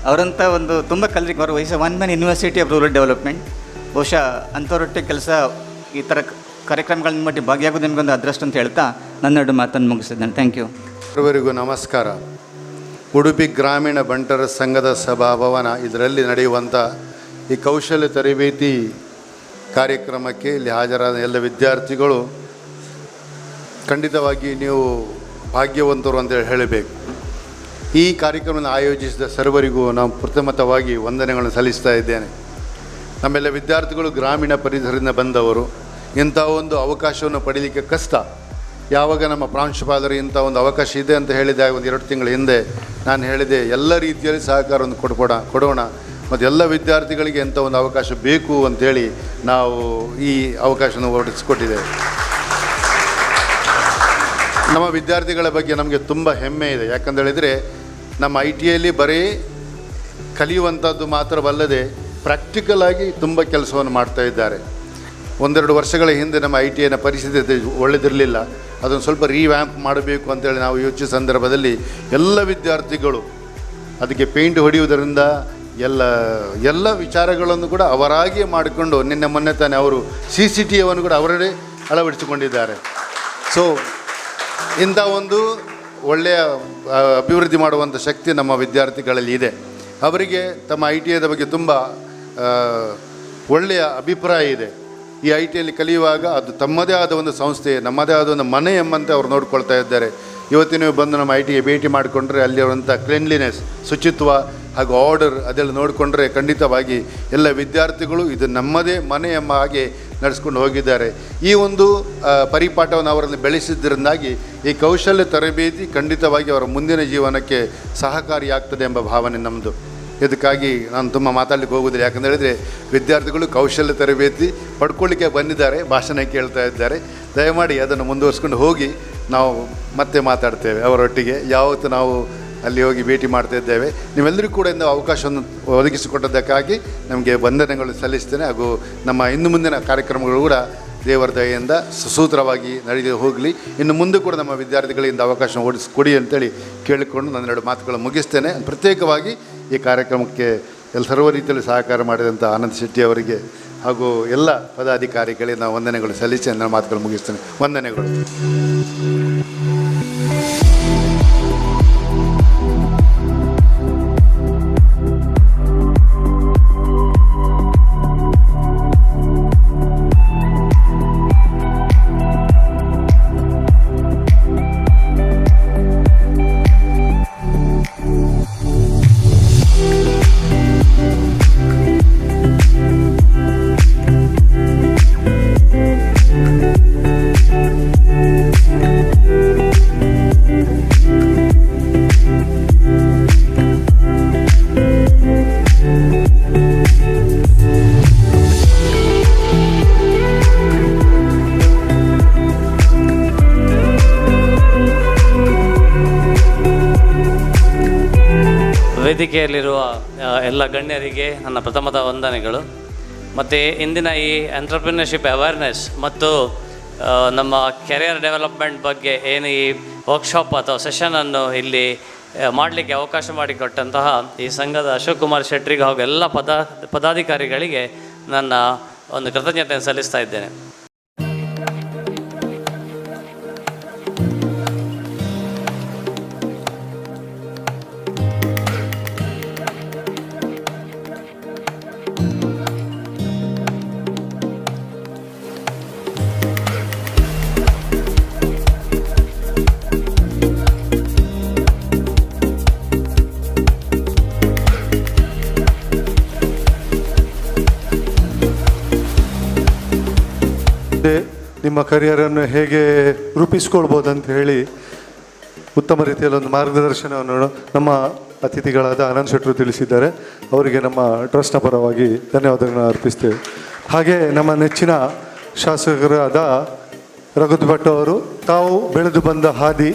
ಅವರಂಥ ಒಂದು ತುಂಬ ಕಲಿಗೆ ಅವರು ವಯಸ್ಸು 1 man university of rural development. ಬಹುಶಃ ಅಂಥವ್ರೊಟ್ಟಿಗೆ ಕೆಲಸ ಈ ಥರ ಕಾರ್ಯಕ್ರಮಗಳನ್ನ ಮಟ್ಟಿ ಭಾಗಿಯಾಗೋದು ನಿಮಗೊಂದು ಅದೃಷ್ಟ ಅಂತ ಹೇಳ್ತಾ ನನ್ನೆರಡು ಮಾತನ್ನು ಮುಗಿಸಿದ್ದೇನೆ. Thank you. ಸರ್ವರಿಗೂ ನಮಸ್ಕಾರ. ಉಡುಪಿ ಗ್ರಾಮೀಣ ಬಂಟರ ಸಂಘದ ಸಭಾಭವನ ಇದರಲ್ಲಿ ನಡೆಯುವಂಥ ಈ ಕೌಶಲ್ಯ ತರಬೇತಿ ಕಾರ್ಯಕ್ರಮಕ್ಕೆ ಇಲ್ಲಿ ಹಾಜರಾದ ಎಲ್ಲ ವಿದ್ಯಾರ್ಥಿಗಳು ಖಂಡಿತವಾಗಿ ನೀವು ಭಾಗ್ಯವಂತರು ಅಂತೇಳಿ ಹೇಳಬೇಕು. ಈ ಕಾರ್ಯಕ್ರಮವನ್ನು ಆಯೋಜಿಸಿದ ಸರ್ವರಿಗೂ ನಾವು ಪ್ರಥಮತವಾಗಿ ವಂದನೆಗಳನ್ನು ಸಲ್ಲಿಸ್ತಾ ಇದ್ದೇನೆ. ನಮ್ಮೆಲ್ಲ ವಿದ್ಯಾರ್ಥಿಗಳು ಗ್ರಾಮೀಣ ಪರಿಸರದಿಂದ ಬಂದವರು. ಇಂಥ ಒಂದು ಅವಕಾಶವನ್ನು ಪಡೀಲಿಕ್ಕೆ ಕಷ್ಟ. ಯಾವಾಗ ನಮ್ಮ ಪ್ರಾಂಶುಪಾಲರು ಇಂಥ ಒಂದು ಅವಕಾಶ ಇದೆ ಅಂತ ಹೇಳಿದಾಗ 1-2 ತಿಂಗಳ ಹಿಂದೆ ನಾನು ಹೇಳಿದೆ, ಎಲ್ಲ ರೀತಿಯಲ್ಲಿ ಸಹಕಾರವನ್ನು ಕೊಡೋಣ ಮತ್ತು ಎಲ್ಲ ವಿದ್ಯಾರ್ಥಿಗಳಿಗೆ ಇಂಥ ಒಂದು ಅವಕಾಶ ಬೇಕು ಅಂಥೇಳಿ ನಾವು ಈ ಅವಕಾಶವನ್ನು ಹೊರಡಿಸಿಕೊಟ್ಟಿದ್ದೇವೆ. ನಮ್ಮ ವಿದ್ಯಾರ್ಥಿಗಳ ಬಗ್ಗೆ ನಮಗೆ ತುಂಬ ಹೆಮ್ಮೆ ಇದೆ. ಯಾಕಂತೇಳಿದರೆ ನಮ್ಮ ITಯಲ್ಲಿ ಬರೀ ಕಲಿಯುವಂಥದ್ದು ಮಾತ್ರವಲ್ಲದೆ ಪ್ರಾಕ್ಟಿಕಲ್ ಆಗಿ ತುಂಬ ಕೆಲಸವನ್ನು ಮಾಡ್ತಾ ಇದ್ದಾರೆ. 1-2 ವರ್ಷಗಳ ಹಿಂದೆ ನಮ್ಮ ITನ ಪರಿಸ್ಥಿತಿ ಒಳ್ಳೆದಿರಲಿಲ್ಲ. ಅದನ್ನು ಸ್ವಲ್ಪ ರೀವ್ಯಾಂಪ್ ಮಾಡಬೇಕು ಅಂತೇಳಿ ನಾವು ಯೋಚಿಸಿದ ಸಂದರ್ಭದಲ್ಲಿ ಎಲ್ಲ ವಿದ್ಯಾರ್ಥಿಗಳು ಅದಕ್ಕೆ ಪೇಂಟ್ ಹೊಡೆಯುವುದರಿಂದ ಎಲ್ಲ ವಿಚಾರಗಳನ್ನು ಕೂಡ ಅವರಾಗಿಯೇ ಮಾಡಿಕೊಂಡು ಮೊನ್ನೆ ತಾನೇ ಅವರು CCTVಯನ್ನು ಕೂಡ ಅವರೇ ಅಳವಡಿಸಿಕೊಂಡಿದ್ದಾರೆ. ಸೊ ಇಂಥ ಒಂದು ಒಳ್ಳೆಯ ಅಭಿವೃದ್ಧಿ ಮಾಡುವಂಥ ಶಕ್ತಿ ನಮ್ಮ ವಿದ್ಯಾರ್ಥಿಗಳಲ್ಲಿ ಇದೆ. ಅವರಿಗೆ ತಮ್ಮ ITದ ಬಗ್ಗೆ ತುಂಬ ಒಳ್ಳೆಯ ಅಭಿಪ್ರಾಯ ಇದೆ. ಈ ITಯಲ್ಲಿ ಕಲಿಯುವಾಗ ಅದು ತಮ್ಮದೇ ಆದ ಒಂದು ಸಂಸ್ಥೆ, ನಮ್ಮದೇ ಆದ ಒಂದು ಮನೆ ಎಂಬಂತೆ ಅವರು ನೋಡ್ಕೊಳ್ತಾ ಇದ್ದಾರೆ. ಇವತ್ತು ನೀವು ಬಂದು ನಮ್ಮ ITಗೆ ಭೇಟಿ ಮಾಡಿಕೊಂಡ್ರೆ ಅಲ್ಲಿರುವಂಥ ಕ್ಲೀನ್ಲಿನೆಸ್, ಶುಚಿತ್ವ ಹಾಗೂ ಆರ್ಡರ್ ಅದೆಲ್ಲ ನೋಡಿಕೊಂಡ್ರೆ ಖಂಡಿತವಾಗಿ ಎಲ್ಲ ವಿದ್ಯಾರ್ಥಿಗಳು ಇದು ನಮ್ಮದೇ ಮನೆ ಎಂಬ ಹಾಗೆ ನಡೆಸ್ಕೊಂಡು ಹೋಗಿದ್ದಾರೆ. ಈ ಒಂದು ಪರಿಪಾಠವನ್ನು ಅವರಲ್ಲಿ ಬೆಳೆಸಿದ್ದರಿಂದಾಗಿ ಈ ಕೌಶಲ್ಯ ತರಬೇತಿ ಖಂಡಿತವಾಗಿ ಅವರ ಮುಂದಿನ ಜೀವನಕ್ಕೆ ಸಹಕಾರಿಯಾಗ್ತದೆ ಎಂಬ ಭಾವನೆ ನಮ್ಮದು. ಇದಕ್ಕಾಗಿ ನಾನು ತುಂಬ ಮಾತಾಡಲಿಕ್ಕೆ ಹೋಗೋದಿಲ್ಲ. ಯಾಕಂತ ಹೇಳಿದರೆ ವಿದ್ಯಾರ್ಥಿಗಳು ಕೌಶಲ್ಯ ತರಬೇತಿ ಪಡ್ಕೊಳ್ಳಿಕ್ಕೆ ಬಂದಿದ್ದಾರೆ, ಭಾಷಣ ಕೇಳ್ತಾ ಇದ್ದಾರೆ. ದಯಮಾಡಿ ಅದನ್ನು ಮುಂದುವರಿಸ್ಕೊಂಡು ಹೋಗಿ ನಾವು ಮತ್ತೆ ಮಾತಾಡ್ತೇವೆ ಅವರೊಟ್ಟಿಗೆ. ಯಾವತ್ತು ನಾವು ಅಲ್ಲಿ ಹೋಗಿ ಭೇಟಿ ಮಾಡ್ತಾ ಇದ್ದೇವೆ. ನೀವೆಲ್ಲರಿಗೂ ಕೂಡ ಇಂದು ಅವಕಾಶವನ್ನು ಒದಗಿಸಿಕೊಟ್ಟದ್ದಕ್ಕಾಗಿ ನಮಗೆ ವಂದನೆಗಳು ಸಲ್ಲಿಸ್ತೇನೆ. ಹಾಗೂ ನಮ್ಮ ಇನ್ನು ಮುಂದಿನ ಕಾರ್ಯಕ್ರಮಗಳು ಕೂಡ ದೇವರ ದಯೆಯಿಂದ ಸುಸೂತ್ರವಾಗಿ ನಡೆದು ಹೋಗಲಿ. ಇನ್ನು ಮುಂದೆ ಕೂಡ ನಮ್ಮ ವಿದ್ಯಾರ್ಥಿಗಳಿಂದ ಅವಕಾಶ ಕೊಡಿ ಅಂತೇಳಿ ಕೇಳಿಕೊಂಡು ನನ್ನ 2 ಮಾತುಗಳು ಮುಗಿಸ್ತೇನೆ. ಪ್ರತ್ಯೇಕವಾಗಿ ಈ ಕಾರ್ಯಕ್ರಮಕ್ಕೆ ಸರ್ವ ರೀತಿಯಲ್ಲಿ ಸಹಕಾರ ಮಾಡಿದಂಥ ಆನಂದ್ ಶೆಟ್ಟಿ ಅವರಿಗೆ ಹಾಗೂ ಎಲ್ಲ ಪದಾಧಿಕಾರಿಗಳಿಗೆ ನಾವು ವಂದನೆಗಳು ಸಲ್ಲಿಸಿ ನನ್ನ ಮಾತುಗಳು ಮುಗಿಸ್ತೇನೆ. ವಂದನೆಗಳು. ವೇದಿಕೆಯಲ್ಲಿರುವ ಎಲ್ಲ ಗಣ್ಯರಿಗೆ ನನ್ನ ಪ್ರಥಮದ ವಂದನೆಗಳು. ಮತ್ತು ಇಂದಿನ ಈ ಎಂಟರ್ಪ್ರಿನರ್ಶಿಪ್ ಅವೇರ್ನೆಸ್ ಮತ್ತು ನಮ್ಮ ಕೆರಿಯರ್ ಡೆವಲಪ್ಮೆಂಟ್ ಬಗ್ಗೆ ಏನು ಈ ವರ್ಕ್ಶಾಪ್ ಅಥವಾ ಸೆಷನನ್ನು ಇಲ್ಲಿ ಮಾಡಲಿಕ್ಕೆ ಅವಕಾಶ ಮಾಡಿಕೊಟ್ಟಂತಹ ಈ ಸಂಘದ ಅಶೋಕ್ ಕುಮಾರ್ ಶೆಟ್ಟರಿಗೆ ಹಾಗೂ ಎಲ್ಲ ಪದಾಧಿಕಾರಿಗಳಿಗೆ ನನ್ನ ಒಂದು ಕೃತಜ್ಞತೆಯನ್ನು ಸಲ್ಲಿಸ್ತಾ ಇದ್ದೇನೆ. ನಿಮ್ಮ ಕರಿಯರನ್ನು ಹೇಗೆ ರೂಪಿಸ್ಕೊಳ್ಬೋದು ಅಂತ ಹೇಳಿ ಉತ್ತಮ ರೀತಿಯಲ್ಲಿ ಒಂದು ಮಾರ್ಗದರ್ಶನವನ್ನು ನಮ್ಮ ಅತಿಥಿಗಳಾದ ಆನಂದ್ ಶೆಟ್ಟರು ತಿಳಿಸಿದ್ದಾರೆ. ಅವರಿಗೆ ನಮ್ಮ ಟ್ರಸ್ಟ್ನ ಪರವಾಗಿ ಧನ್ಯವಾದಗಳನ್ನು ಅರ್ಪಿಸ್ತೇವೆ. ಹಾಗೆ ನಮ್ಮ ನೆಚ್ಚಿನ ಶಾಸಕರಾದ ರಘುತ್ ಭಟ್ ಅವರು ತಾವು ಬೆಳೆದು ಬಂದ ಹಾದಿ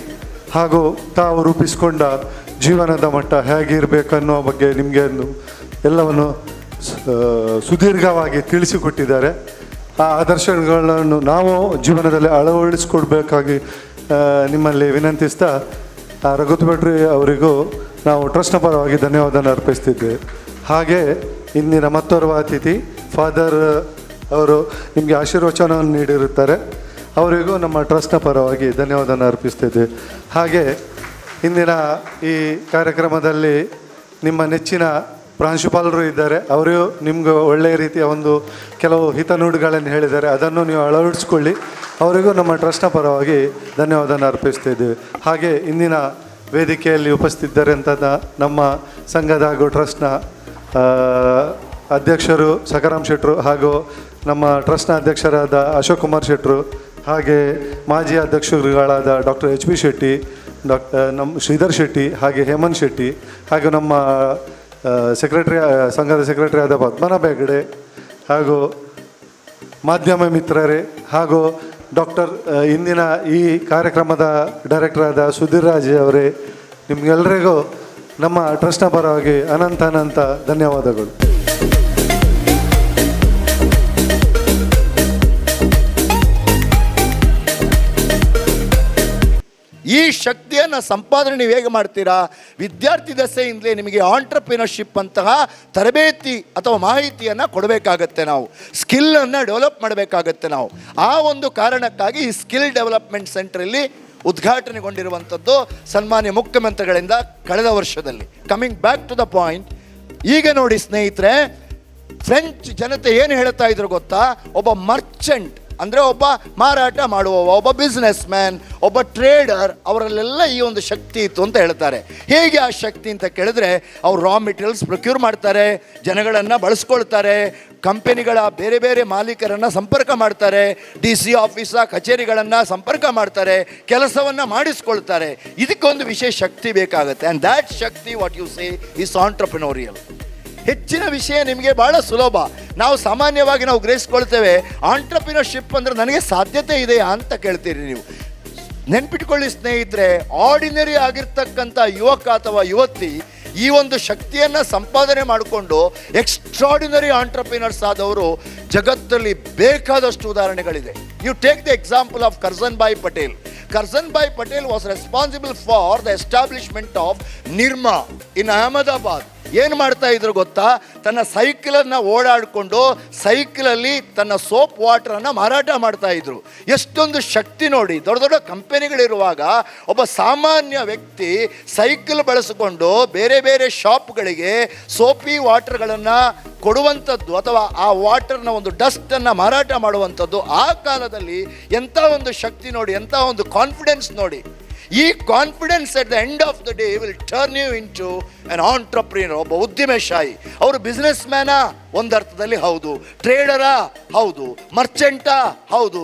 ಹಾಗೂ ತಾವು ರೂಪಿಸಿಕೊಂಡ ಜೀವನದ ಮಟ್ಟ ಹೇಗಿರಬೇಕನ್ನೋ ಬಗ್ಗೆ ನಿಮಗೆ ಎಲ್ಲವನ್ನು ಸುದೀರ್ಘವಾಗಿ ತಿಳಿಸಿಕೊಟ್ಟಿದ್ದಾರೆ. ಆ ಆದರ್ಶಗಳನ್ನು ನಾವು ಜೀವನದಲ್ಲಿ ಅಳವಡಿಸ್ಕೊಡ್ಬೇಕಾಗಿ ನಿಮ್ಮಲ್ಲಿ ವಿನಂತಿಸ್ತಾ ರಘುತ್ ಭಟ್ರು ಅವರಿಗೂ ನಾವು ಟ್ರಸ್ಟ್ನ ಪರವಾಗಿ ಧನ್ಯವಾದನ ಅರ್ಪಿಸ್ತಿದ್ದೇವೆ. ಹಾಗೆ ಇಂದಿನ ಮತ್ತೋರ್ವ ಅತಿಥಿ ಫಾದರ್ ಅವರು ನಿಮಗೆ ಆಶೀರ್ವಚನವನ್ನು ನೀಡಿರುತ್ತಾರೆ. ಅವರಿಗೂ ನಮ್ಮ ಟ್ರಸ್ಟ್ನ ಪರವಾಗಿ ಧನ್ಯವಾದನ ಅರ್ಪಿಸ್ತಿದ್ದೇವೆ. ಹಾಗೆ ಇಂದಿನ ಈ ಕಾರ್ಯಕ್ರಮದಲ್ಲಿ ನಿಮ್ಮ ನೆಚ್ಚಿನ ಪ್ರಾಂಶುಪಾಲರು ಇದ್ದಾರೆ. ಅವರು ನಿಮ್ಗೆ ಒಳ್ಳೆಯ ರೀತಿಯ ಒಂದು ಕೆಲವು ಹಿತನುಡಿಗಳನ್ನು ಹೇಳಿದ್ದಾರೆ. ಅದನ್ನು ನೀವು ಅಳವಡಿಸ್ಕೊಳ್ಳಿ. ಅವರಿಗೂ ನಮ್ಮ ಟ್ರಸ್ಟ್ನ ಪರವಾಗಿ ಧನ್ಯವಾದನ ಅರ್ಪಿಸ್ತಿದ್ದೇವೆ. ಹಾಗೆ ಇಂದಿನ ವೇದಿಕೆಯಲ್ಲಿ ಉಪಸ್ಥಿತರಿದ್ದಾರೆ ಅಂತ ನಮ್ಮ ಸಂಘದ ಹಾಗೂ ಟ್ರಸ್ಟ್ನ ಅಧ್ಯಕ್ಷರು ಸಕಾರಾಮ್ ಶೆಟ್ಟರು ಹಾಗೂ ನಮ್ಮ ಟ್ರಸ್ಟ್ನ ಅಧ್ಯಕ್ಷರಾದ ಅಶೋಕ್ ಕುಮಾರ್ ಶೆಟ್ಟರು, ಹಾಗೆ ಮಾಜಿ ಅಧ್ಯಕ್ಷರುಗಳಾದ ಡಾಕ್ಟರ್ ಎಚ್ ಪಿ ಶೆಟ್ಟಿ, ನಮ್ಮ ಶ್ರೀಧರ್ ಶೆಟ್ಟಿ, ಹಾಗೆ ಹೇಮಂತ್ ಶೆಟ್ಟಿ, ಹಾಗೂ ನಮ್ಮ ಸಂಘದ ಸೆಕ್ರೆಟರಿ ಆದ ಪದ್ಮನಾಭ ಹೆಗಡೆ, ಹಾಗೂ ಮಾಧ್ಯಮ ಮಿತ್ರರೇ, ಹಾಗೂ ಡಾಕ್ಟರ್ ಇಂದಿನ ಈ ಕಾರ್ಯಕ್ರಮದ ಡೈರೆಕ್ಟರ್ ಆದ ಸುಧೀರ್ ರಾಜ್ ಅವರೇ, ನಿಮಗೆಲ್ಲರಿಗೂ ನಮ್ಮ ಟ್ರಸ್ಟ್ನ ಪರವಾಗಿ ಅನಂತ ಧನ್ಯವಾದಗಳು. ಈ ಶಕ್ತಿಯನ್ನು ಸಂಪಾದನೆ ನೀವು ಹೇಗೆ ಮಾಡ್ತೀರಾ? ವಿದ್ಯಾರ್ಥಿ ದಶೆಯಿಂದಲೇ ನಿಮಗೆ ಆಂಟ್ರಪ್ರಿನರ್ಶಿಪ್ ಅಂತಹ ತರಬೇತಿ ಅಥವಾ ಮಾಹಿತಿಯನ್ನು ಕೊಡಬೇಕಾಗತ್ತೆ. ನಾವು ಸ್ಕಿಲ್ಲನ್ನು ಡೆವಲಪ್ ಮಾಡಬೇಕಾಗತ್ತೆ. ನಾವು ಆ ಒಂದು ಕಾರಣಕ್ಕಾಗಿ ಈ ಸ್ಕಿಲ್ ಡೆವಲಪ್ಮೆಂಟ್ ಸೆಂಟ್ರಲ್ಲಿ ಉದ್ಘಾಟನೆಗೊಂಡಿರುವಂಥದ್ದು ಸನ್ಮಾನ್ಯ ಮುಖ್ಯಮಂತ್ರಿಗಳಿಂದ ಕಳೆದ ವರ್ಷದಲ್ಲಿ. Coming back to the point, ಈಗ ನೋಡಿ ಸ್ನೇಹಿತರೆ, ಫ್ರೆಂಚ್ ಜನತೆ ಏನು ಹೇಳ್ತಾ ಇದ್ರು ಗೊತ್ತಾ? ಒಬ್ಬ ಮರ್ಚೆಂಟ್ ಅಂದರೆ ಒಬ್ಬ ಮಾರಾಟ ಮಾಡುವವ, ಒಬ್ಬ ಬಿಸ್ನೆಸ್ ಮ್ಯಾನ್, ಒಬ್ಬ ಟ್ರೇಡರ್, ಅವರಲ್ಲೆಲ್ಲ ಈ ಒಂದು ಶಕ್ತಿ ಇತ್ತು ಅಂತ ಹೇಳ್ತಾರೆ. ಹೇಗೆ ಆ ಶಕ್ತಿ ಅಂತ ಕೇಳಿದ್ರೆ, ಅವ್ರು ರಾ ಮೆಟೀರಿಯಲ್ಸ್ ಪ್ರೊಕ್ಯೂರ್ ಮಾಡ್ತಾರೆ, ಜನಗಳನ್ನು ಬಳಸ್ಕೊಳ್ತಾರೆ, ಕಂಪೆನಿಗಳ ಬೇರೆ ಬೇರೆ ಮಾಲೀಕರನ್ನು ಸಂಪರ್ಕ ಮಾಡ್ತಾರೆ, DC ಆಫೀಸ ಕಚೇರಿಗಳನ್ನು ಸಂಪರ್ಕ ಮಾಡ್ತಾರೆ, ಕೆಲಸವನ್ನು ಮಾಡಿಸ್ಕೊಳ್ತಾರೆ. ಇದಕ್ಕೊಂದು ವಿಶೇಷ ಶಕ್ತಿ ಬೇಕಾಗುತ್ತೆ. ಆ್ಯಂಡ್ ದ್ಯಾಟ್ ಶಕ್ತಿ what you say is entrepreneurial. ಹೆಚ್ಚಿನ ವಿಷಯ ನಿಮಗೆ ಭಾಳ ಸುಲಭ. ನಾವು ಸಾಮಾನ್ಯವಾಗಿ ನಾವು ಗ್ರಹಿಸ್ಕೊಳ್ತೇವೆ, ಆಂಟ್ರಪ್ರಿನರ್ಶಿಪ್ ಅಂದರೆ ನನಗೆ ಸಾಧ್ಯತೆ ಇದೆಯಾ ಅಂತ ಕೇಳ್ತೀರಿ ನೀವು. ನೆನ್ಪಿಟ್ಕೊಳ್ಳಿ ಸ್ನೇಹಿತರೆ, ಆರ್ಡಿನರಿ ಆಗಿರ್ತಕ್ಕಂಥ ಯುವಕ ಅಥವಾ ಯುವತಿ ಈ ಒಂದು ಶಕ್ತಿಯನ್ನು ಸಂಪಾದನೆ ಮಾಡಿಕೊಂಡು ಎಕ್ಸ್ಟ್ರಾರ್ಡಿನರಿ ಆಂಟ್ರಪ್ರಿನರ್ಸ್ ಆದವರು ಜಗತ್ತಲ್ಲಿ ಬೇಕಾದಷ್ಟು ಉದಾಹರಣೆಗಳಿದೆ. You take the example of Karsan Bhai Patel. Karsan Bhai Patel was responsible for the establishment of Nirma in Ahmedabad. ಏನು ಮಾಡ್ತಾ ಇದ್ರು ಗೊತ್ತಾ? ತನ್ನ ಸೈಕಲನ್ನು ಓಡಾಡಿಕೊಂಡು ಸೈಕಲಲ್ಲಿ ತನ್ನ ಸೋಪ್ ವಾಟರನ್ನು ಮಾರಾಟ ಮಾಡ್ತಾ ಇದ್ರು. ಎಷ್ಟೊಂದು ಶಕ್ತಿ ನೋಡಿ. ದೊಡ್ಡ ದೊಡ್ಡ ಕಂಪೆನಿಗಳಿರುವಾಗ ಒಬ್ಬ ಸಾಮಾನ್ಯ ವ್ಯಕ್ತಿ ಸೈಕಲ್ ಬಳಸಿಕೊಂಡು ಬೇರೆ ಬೇರೆ ಶಾಪ್ಗಳಿಗೆ ಸೋಪಿ ವಾಟರ್ಗಳನ್ನು ಕೊಡುವಂಥದ್ದು ಅಥವಾ ಆ ವಾಟರ್ನ ಒಂದು ಡಸ್ಟನ್ನು ಮಾರಾಟ ಮಾಡುವಂಥದ್ದು ಆ ಕಾಲದಲ್ಲಿ ಎಂಥ ಒಂದು ಶಕ್ತಿ ನೋಡಿ, ಎಂಥ ಒಂದು ಕಾನ್ಫಿಡೆನ್ಸ್ ನೋಡಿ. ಈ confidence at the end of the day will turn you into an entrepreneur. ಒಬ್ಬ ಉದ್ಯಮಶಾಹಿ. ಅವರು ಬಿಸ್ನೆಸ್ ಮ್ಯಾನಾ? ಒಂದು ಅರ್ಥದಲ್ಲಿ ಹೌದು. ಟ್ರೇಡರಾ? ಹೌದು. ಮರ್ಚೆಂಟಾ? ಹೌದು.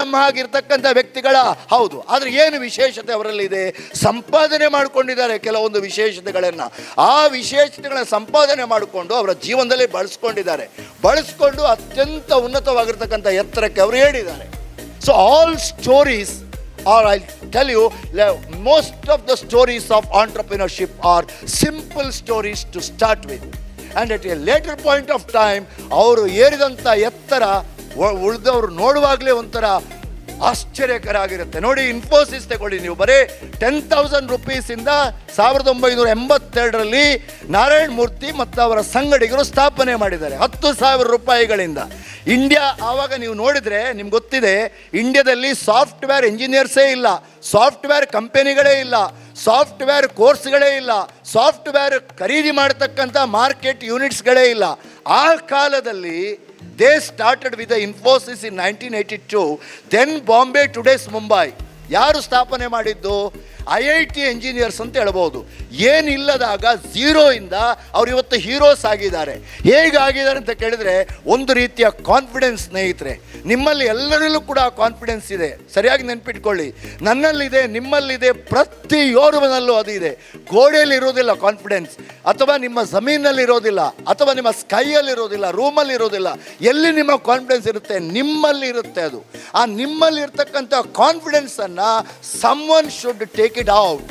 ನಮ್ಮ ಹಾಗಿರ್ತಕ್ಕಂಥ ವ್ಯಕ್ತಿಗಳ? ಹೌದು. ಆದರೆ ಏನು ವಿಶೇಷತೆ ಅವರಲ್ಲಿದೆ? ಸಂಪಾದನೆ ಮಾಡಿಕೊಂಡಿದ್ದಾರೆ ಕೆಲವೊಂದು ವಿಶೇಷತೆಗಳನ್ನು. ಆ ವಿಶೇಷತೆಗಳನ್ನು ಸಂಪಾದನೆ ಮಾಡಿಕೊಂಡು ಅವರ ಜೀವನದಲ್ಲಿ ಬಳಸ್ಕೊಂಡು ಅತ್ಯಂತ ಉನ್ನತವಾಗಿರ್ತಕ್ಕಂಥ ಎತ್ತರಕ್ಕೆ ಅವರು ಹೇಳಿದ್ದಾರೆ. So all stories or I'll tell you, most of the stories of entrepreneurship are simple stories to start with. And at a later point of time, ಅವರು ಏರಿದಂಥ ಎತ್ತರ ಉಳಿದವರು ನೋಡುವಾಗಲೇ ಒಂಥರ ಆಶ್ಚರ್ಯಕರ ಆಗಿರುತ್ತೆ. ನೋಡಿ, ಇನ್ಫೋಸಿಸ್ ತಗೊಳ್ಳಿ ನೀವು, ಬರೀ 10,000 ರೂಪೀಸಿಂದ 1982ರಲ್ಲಿ ನಾರಾಯಣ್ ಮೂರ್ತಿ ಮತ್ತು ಅವರ ಸಂಗಡಿಗರು ಸ್ಥಾಪನೆ ಮಾಡಿದ್ದಾರೆ 10,000 ರೂಪಾಯಿಗಳಿಂದ. ಇಂಡಿಯಾ ಆವಾಗ ನೀವು ನೋಡಿದರೆ ನಿಮ್ಗೆ ಗೊತ್ತಿದೆ, ಇಂಡಿಯಾದಲ್ಲಿ ಸಾಫ್ಟ್ವೇರ್ ಇಂಜಿನಿಯರ್ಸೇ ಇಲ್ಲ, ಸಾಫ್ಟ್ವೇರ್ ಕಂಪೆನಿಗಳೇ ಇಲ್ಲ, ಸಾಫ್ಟ್ವೇರ್ ಕೋರ್ಸ್ಗಳೇ ಇಲ್ಲ, ಸಾಫ್ಟ್ವೇರ್ ಖರೀದಿ ಮಾಡತಕ್ಕಂಥ ಮಾರ್ಕೆಟ್ ಯೂನಿಟ್ಸ್ಗಳೇ ಇಲ್ಲ. ಆ ಕಾಲದಲ್ಲಿ they started with the Infosys in 1982, then Bombay, today's Mumbai. ಯಾರು ಸ್ಥಾಪನೆ ಮಾಡಿದ್ದು? IIT ಎಂಜಿನಿಯರ್ಸ್ ಅಂತ ಹೇಳ್ಬೋದು. ಏನಿಲ್ಲದಾಗ ಝೀರೋಯಿಂದ ಅವ್ರು ಇವತ್ತು ಹೀರೋಸ್ ಆಗಿದ್ದಾರೆ. ಹೇಗಾಗಿದ್ದಾರೆ ಅಂತ ಕೇಳಿದರೆ, ಒಂದು ರೀತಿಯ ಕಾನ್ಫಿಡೆನ್ಸ್. ಸ್ನೇಹಿತರೆ, ನಿಮ್ಮಲ್ಲಿ ಎಲ್ಲರಲ್ಲೂ ಕೂಡ ಕಾನ್ಫಿಡೆನ್ಸ್ ಇದೆ. ಸರಿಯಾಗಿ ನೆನ್ಪಿಟ್ಕೊಳ್ಳಿ, ನನ್ನಲ್ಲಿದೆ, ನಿಮ್ಮಲ್ಲಿದೆ, ಪ್ರತಿಯೋರ್ವನಲ್ಲೂ ಅದು ಇದೆ. ಗೋಡೆಯಲ್ಲಿ ಇರೋದಿಲ್ಲ ಕಾನ್ಫಿಡೆನ್ಸ್, ಅಥವಾ ನಿಮ್ಮ ಜಮೀನಲ್ಲಿ ಇರೋದಿಲ್ಲ, ಅಥವಾ ನಿಮ್ಮ ಸ್ಕೈಯಲ್ಲಿ ಇರೋದಿಲ್ಲ, ರೂಮಲ್ಲಿ ಇರೋದಿಲ್ಲ. ಎಲ್ಲಿ ನಿಮ್ಮ ಕಾನ್ಫಿಡೆನ್ಸ್ ಇರುತ್ತೆ? ನಿಮ್ಮಲ್ಲಿ ಇರುತ್ತೆ. ಅದು ಆ ನಿಮ್ಮಲ್ಲಿ ಇರ್ತಕ್ಕಂಥ ಕಾನ್ಫಿಡೆನ್ಸನ್ನು someone should take it out.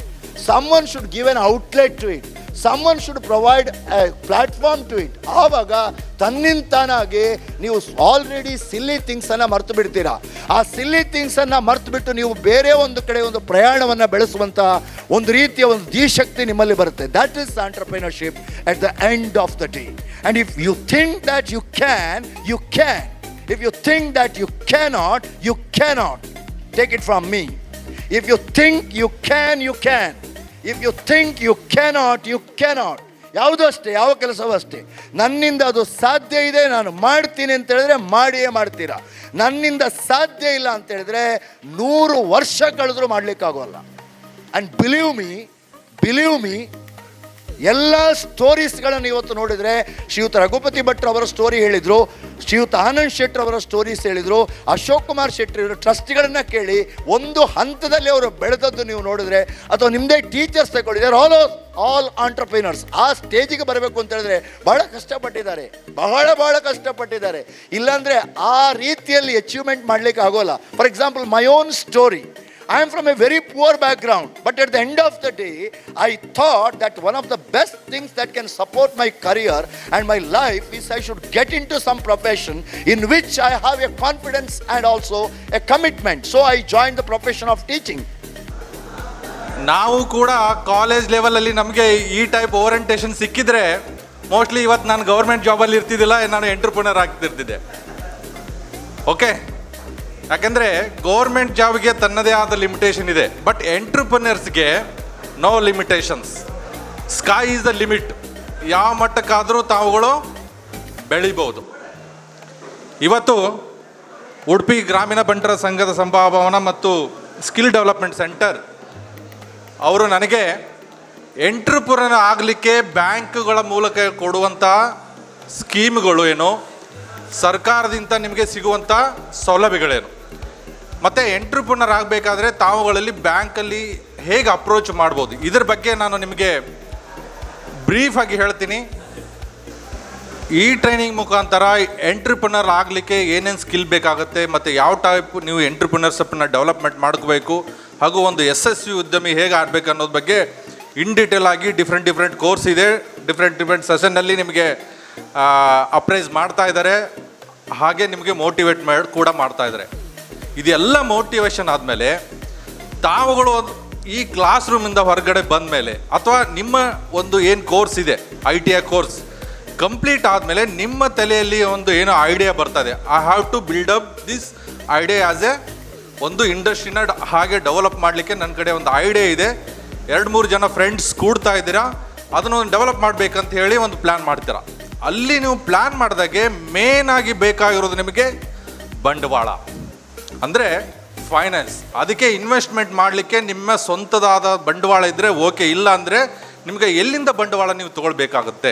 Someone should give an outlet to it. Someone should provide a platform to it. ಆವಾಗ ತನ್ನಿಂತಾನಾಗಿ ನೀವು ಆಲ್ರೆಡಿ ಸಿಲ್ಲಿ ಥಿಂಗ್ಸನ್ನು ಮರೆತು ಬಿಡ್ತೀರಾ. ಆ ಸಿಲ್ಲಿ ಥಿಂಗ್ಸನ್ನು ಮರೆತು ಬಿಟ್ಟು ನೀವು ಬೇರೆ ಒಂದು ಕಡೆ ಒಂದು ಪ್ರಯಾಣವನ್ನು ಬೆಳೆಸುವಂಥ ಒಂದು ರೀತಿಯ ಒಂದು ಧೀಶಕ್ತಿ ನಿಮ್ಮಲ್ಲಿ ಬರುತ್ತೆ. That is entrepreneurship at the end of the day. And if you think that you can, you can. If you think that you cannot, you cannot. Take it from me. If you think you can, you can. If you think you cannot, you cannot. ಯಾವುದೂ ಅಷ್ಟೇ, ಯಾವ ಕೆಲಸವೂ ಅಷ್ಟೇ. ನನ್ನಿಂದ ಅದು ಸಾಧ್ಯ ಇದೆ, ನಾನು ಮಾಡ್ತೀನಿ ಅಂತ ಹೇಳಿದ್ರೆ ಮಾಡಿಯೇ ಮಾಡ್ತೀರಾ. ನನ್ನಿಂದ ಸಾಧ್ಯ ಇಲ್ಲ ಅಂತ ಹೇಳಿದ್ರೆ 100 ವರ್ಷ ಕಳೆದ್ರೂ ಮಾಡಲಿಕ್ಕಾಗೋಲ್ಲ. ಆ್ಯಂಡ್ ಬಿಲೀವ್ ಮೀ, ಎಲ್ಲ ಸ್ಟೋರೀಸ್ಗಳನ್ನು ಇವತ್ತು ನೋಡಿದರೆ, ಶ್ರೀಯುತ ರಘುಪತಿ ಭಟ್ರು ಅವರ ಸ್ಟೋರಿ ಹೇಳಿದರು, ಶ್ರೀಯುತ ಆನಂದ್ ಶೆಟ್ಟರ್ ಅವರ ಸ್ಟೋರೀಸ್ ಹೇಳಿದರು, ಅಶೋಕ್ ಕುಮಾರ್ ಶೆಟ್ಟಿ ಅವರು ಟ್ರಸ್ಟಿಗಳನ್ನು ಕೇಳಿ ಒಂದು ಹಂತದಲ್ಲಿ ಅವರು ಬೆಳೆದದ್ದು ನೀವು ನೋಡಿದ್ರೆ, ಅಥವಾ ನಿಮ್ಮದೇ ಟೀಚರ್ಸ್ ತಗೊಂಡಿದ್ದಾರೆ, ಆಲ್ ಆಂಟ್ರಪ್ರಿನರ್ಸ್ ಆ ಸ್ಟೇಜಿಗೆ ಬರಬೇಕು ಅಂತ ಹೇಳಿದ್ರೆ ಬಹಳ ಕಷ್ಟಪಟ್ಟಿದ್ದಾರೆ, ಬಹಳ ಕಷ್ಟಪಟ್ಟಿದ್ದಾರೆ. ಇಲ್ಲಾಂದರೆ ಆ ರೀತಿಯಲ್ಲಿ ಅಚೀವ್ಮೆಂಟ್ ಮಾಡಲಿಕ್ಕೆ ಆಗೋಲ್ಲ. For example, my own story. I am from a very poor background, but at the end of the day, I thought that one of the best things that can support my career and my life is I should get into some profession in which I have a confidence and also a commitment. So I joined the profession of teaching. ನಾವು ಕೂಡ college ಲೆವೆಲಲ್ಲಿ ನಮಗೆ ಈ type orientation ಸಿಕ್ಕಿದ್ರೆ mostly ಇವತ್ತು ನಾನು government ಜಾಬಲ್ಲಿ ಇರ್ತಿದ್ದಿಲ್ಲ, ನಾನು ಎಂಟರ್ಪ್ರಿನರ್ ಆಗ್ತಿರ್ತಿದ್ದೆ. ಓಕೆ, ಯಾಕೆಂದರೆ ಗೌರ್ಮೆಂಟ್ ಜಾಬ್ಗೆ ತನ್ನದೇ ಆದ ಲಿಮಿಟೇಷನ್ ಇದೆ, ಬಟ್ ಎಂಟ್ರಪ್ರಿನರ್ಸ್ಗೆ no limitations. Sky is the limit. ಯಾವ ಮಟ್ಟಕ್ಕಾದರೂ ತಾವುಗಳು ಬೆಳಿಬೋದು. ಇವತ್ತು ಉಡುಪಿ ಗ್ರಾಮೀಣ ಬಂಟರ ಸಂಘದ ಸಂಭಾವನಾ ಮತ್ತು ಸ್ಕಿಲ್ ಡೆವಲಪ್ಮೆಂಟ್ ಸೆಂಟರ್ ಅವರು ನನಗೆ ಎಂಟ್ರಪ್ರಿನರ್ ಆಗಲಿಕ್ಕೆ ಬ್ಯಾಂಕ್ಗಳ ಮೂಲಕ ಕೊಡುವಂಥ ಸ್ಕೀಮ್ಗಳು ಏನು, ಸರ್ಕಾರದಿಂದ ನಿಮಗೆ ಸಿಗುವಂಥ ಸೌಲಭ್ಯಗಳೇನು, ಮತ್ತು ಎಂಟ್ರಪ್ರಿನರ್ ಆಗಬೇಕಾದ್ರೆ ತಾವುಗಳಲ್ಲಿ ಬ್ಯಾಂಕಲ್ಲಿ ಹೇಗೆ ಅಪ್ರೋಚ್ ಮಾಡ್ಬೋದು, ಇದ್ರ ಬಗ್ಗೆ ನಾನು ನಿಮಗೆ ಬ್ರೀಫಾಗಿ ಹೇಳ್ತೀನಿ. ಈ ಟ್ರೈನಿಂಗ್ ಮುಖಾಂತರ ಎಂಟ್ರಪ್ರಿನರ್ ಆಗಲಿಕ್ಕೆ ಏನೇನು ಸ್ಕಿಲ್ ಬೇಕಾಗುತ್ತೆ ಮತ್ತು ಯಾವ ಟೈಪ್ ನೀವು ಎಂಟ್ರಪ್ರಿನರ್ಶಿಪ್ನ ಡೆವಲಪ್ಮೆಂಟ್ ಮಾಡ್ಕೋಬೇಕು, ಹಾಗೂ ಒಂದು ಯಶಸ್ವಿ ಉದ್ಯಮಿ ಹೇಗೆ ಆಗಬೇಕು ಅನ್ನೋದ್ರ ಬಗ್ಗೆ ಇನ್ ಡೀಟೇಲ್ ಆಗಿ ಡಿಫ್ರೆಂಟ್ ಕೋರ್ಸ್ ಇದೆ. ಡಿಫ್ರೆಂಟ್ ಸೆಷನ್ನಲ್ಲಿ ನಿಮಗೆ ಅಪ್ರೈಸ್ ಮಾಡ್ತಾ ಇದ್ದಾರೆ, ಹಾಗೆ ನಿಮಗೆ ಮೋಟಿವೇಟ್ ಕೂಡ ಮಾಡ್ತಾ ಇದ್ದಾರೆ. ಇದೆಲ್ಲ ಮೋಟಿವೇಶನ್ ಆದಮೇಲೆ ತಾವುಗಳು ಈ ಕ್ಲಾಸ್ ರೂಮಿಂದ ಹೊರಗಡೆ ಬಂದ ಮೇಲೆ, ಅಥವಾ ನಿಮ್ಮ ಒಂದು ಏನು ಕೋರ್ಸ್ ಇದೆ ITI ಕೋರ್ಸ್ ಕಂಪ್ಲೀಟ್ ಆದಮೇಲೆ ನಿಮ್ಮ ತಲೆಯಲ್ಲಿ ಒಂದು ಏನೋ ಐಡಿಯಾ ಬರ್ತದೆ. I have to build up this idea as a ಒಂದು ಇಂಡಸ್ಟ್ರಿನ ಹಾಗೆ ಡೆವಲಪ್ ಮಾಡಲಿಕ್ಕೆ ನನ್ನ ಕಡೆ ಒಂದು ಐಡಿಯಾ ಇದೆ. 2-3 ಜನ ಫ್ರೆಂಡ್ಸ್ ಕೂಡ್ತಾ ಇದ್ದೀರಾ, ಅದನ್ನು ಡೆವಲಪ್ ಮಾಡಬೇಕಂತ ಹೇಳಿ ಒಂದು ಪ್ಲ್ಯಾನ್ ಮಾಡ್ತೀರಾ. ಅಲ್ಲಿ ನೀವು ಪ್ಲ್ಯಾನ್ ಮಾಡಿದಾಗೆ ಮೇನಾಗಿ ಬೇಕಾಗಿರೋದು ನಿಮಗೆ ಬಂಡವಾಳ, ಅಂದರೆ ಫೈನಾನ್ಸ್. ಅದಕ್ಕೆ ಇನ್ವೆಸ್ಟ್ಮೆಂಟ್ ಮಾಡಲಿಕ್ಕೆ ನಿಮ್ಮ ಸ್ವಂತದಾದ ಬಂಡವಾಳ ಇದ್ದರೆ ಓಕೆ, ಇಲ್ಲ ಅಂದರೆ ನಿಮಗೆ ಎಲ್ಲಿಂದ ಬಂಡವಾಳ ನೀವು ತೊಗೊಳ್ಬೇಕಾಗುತ್ತೆ.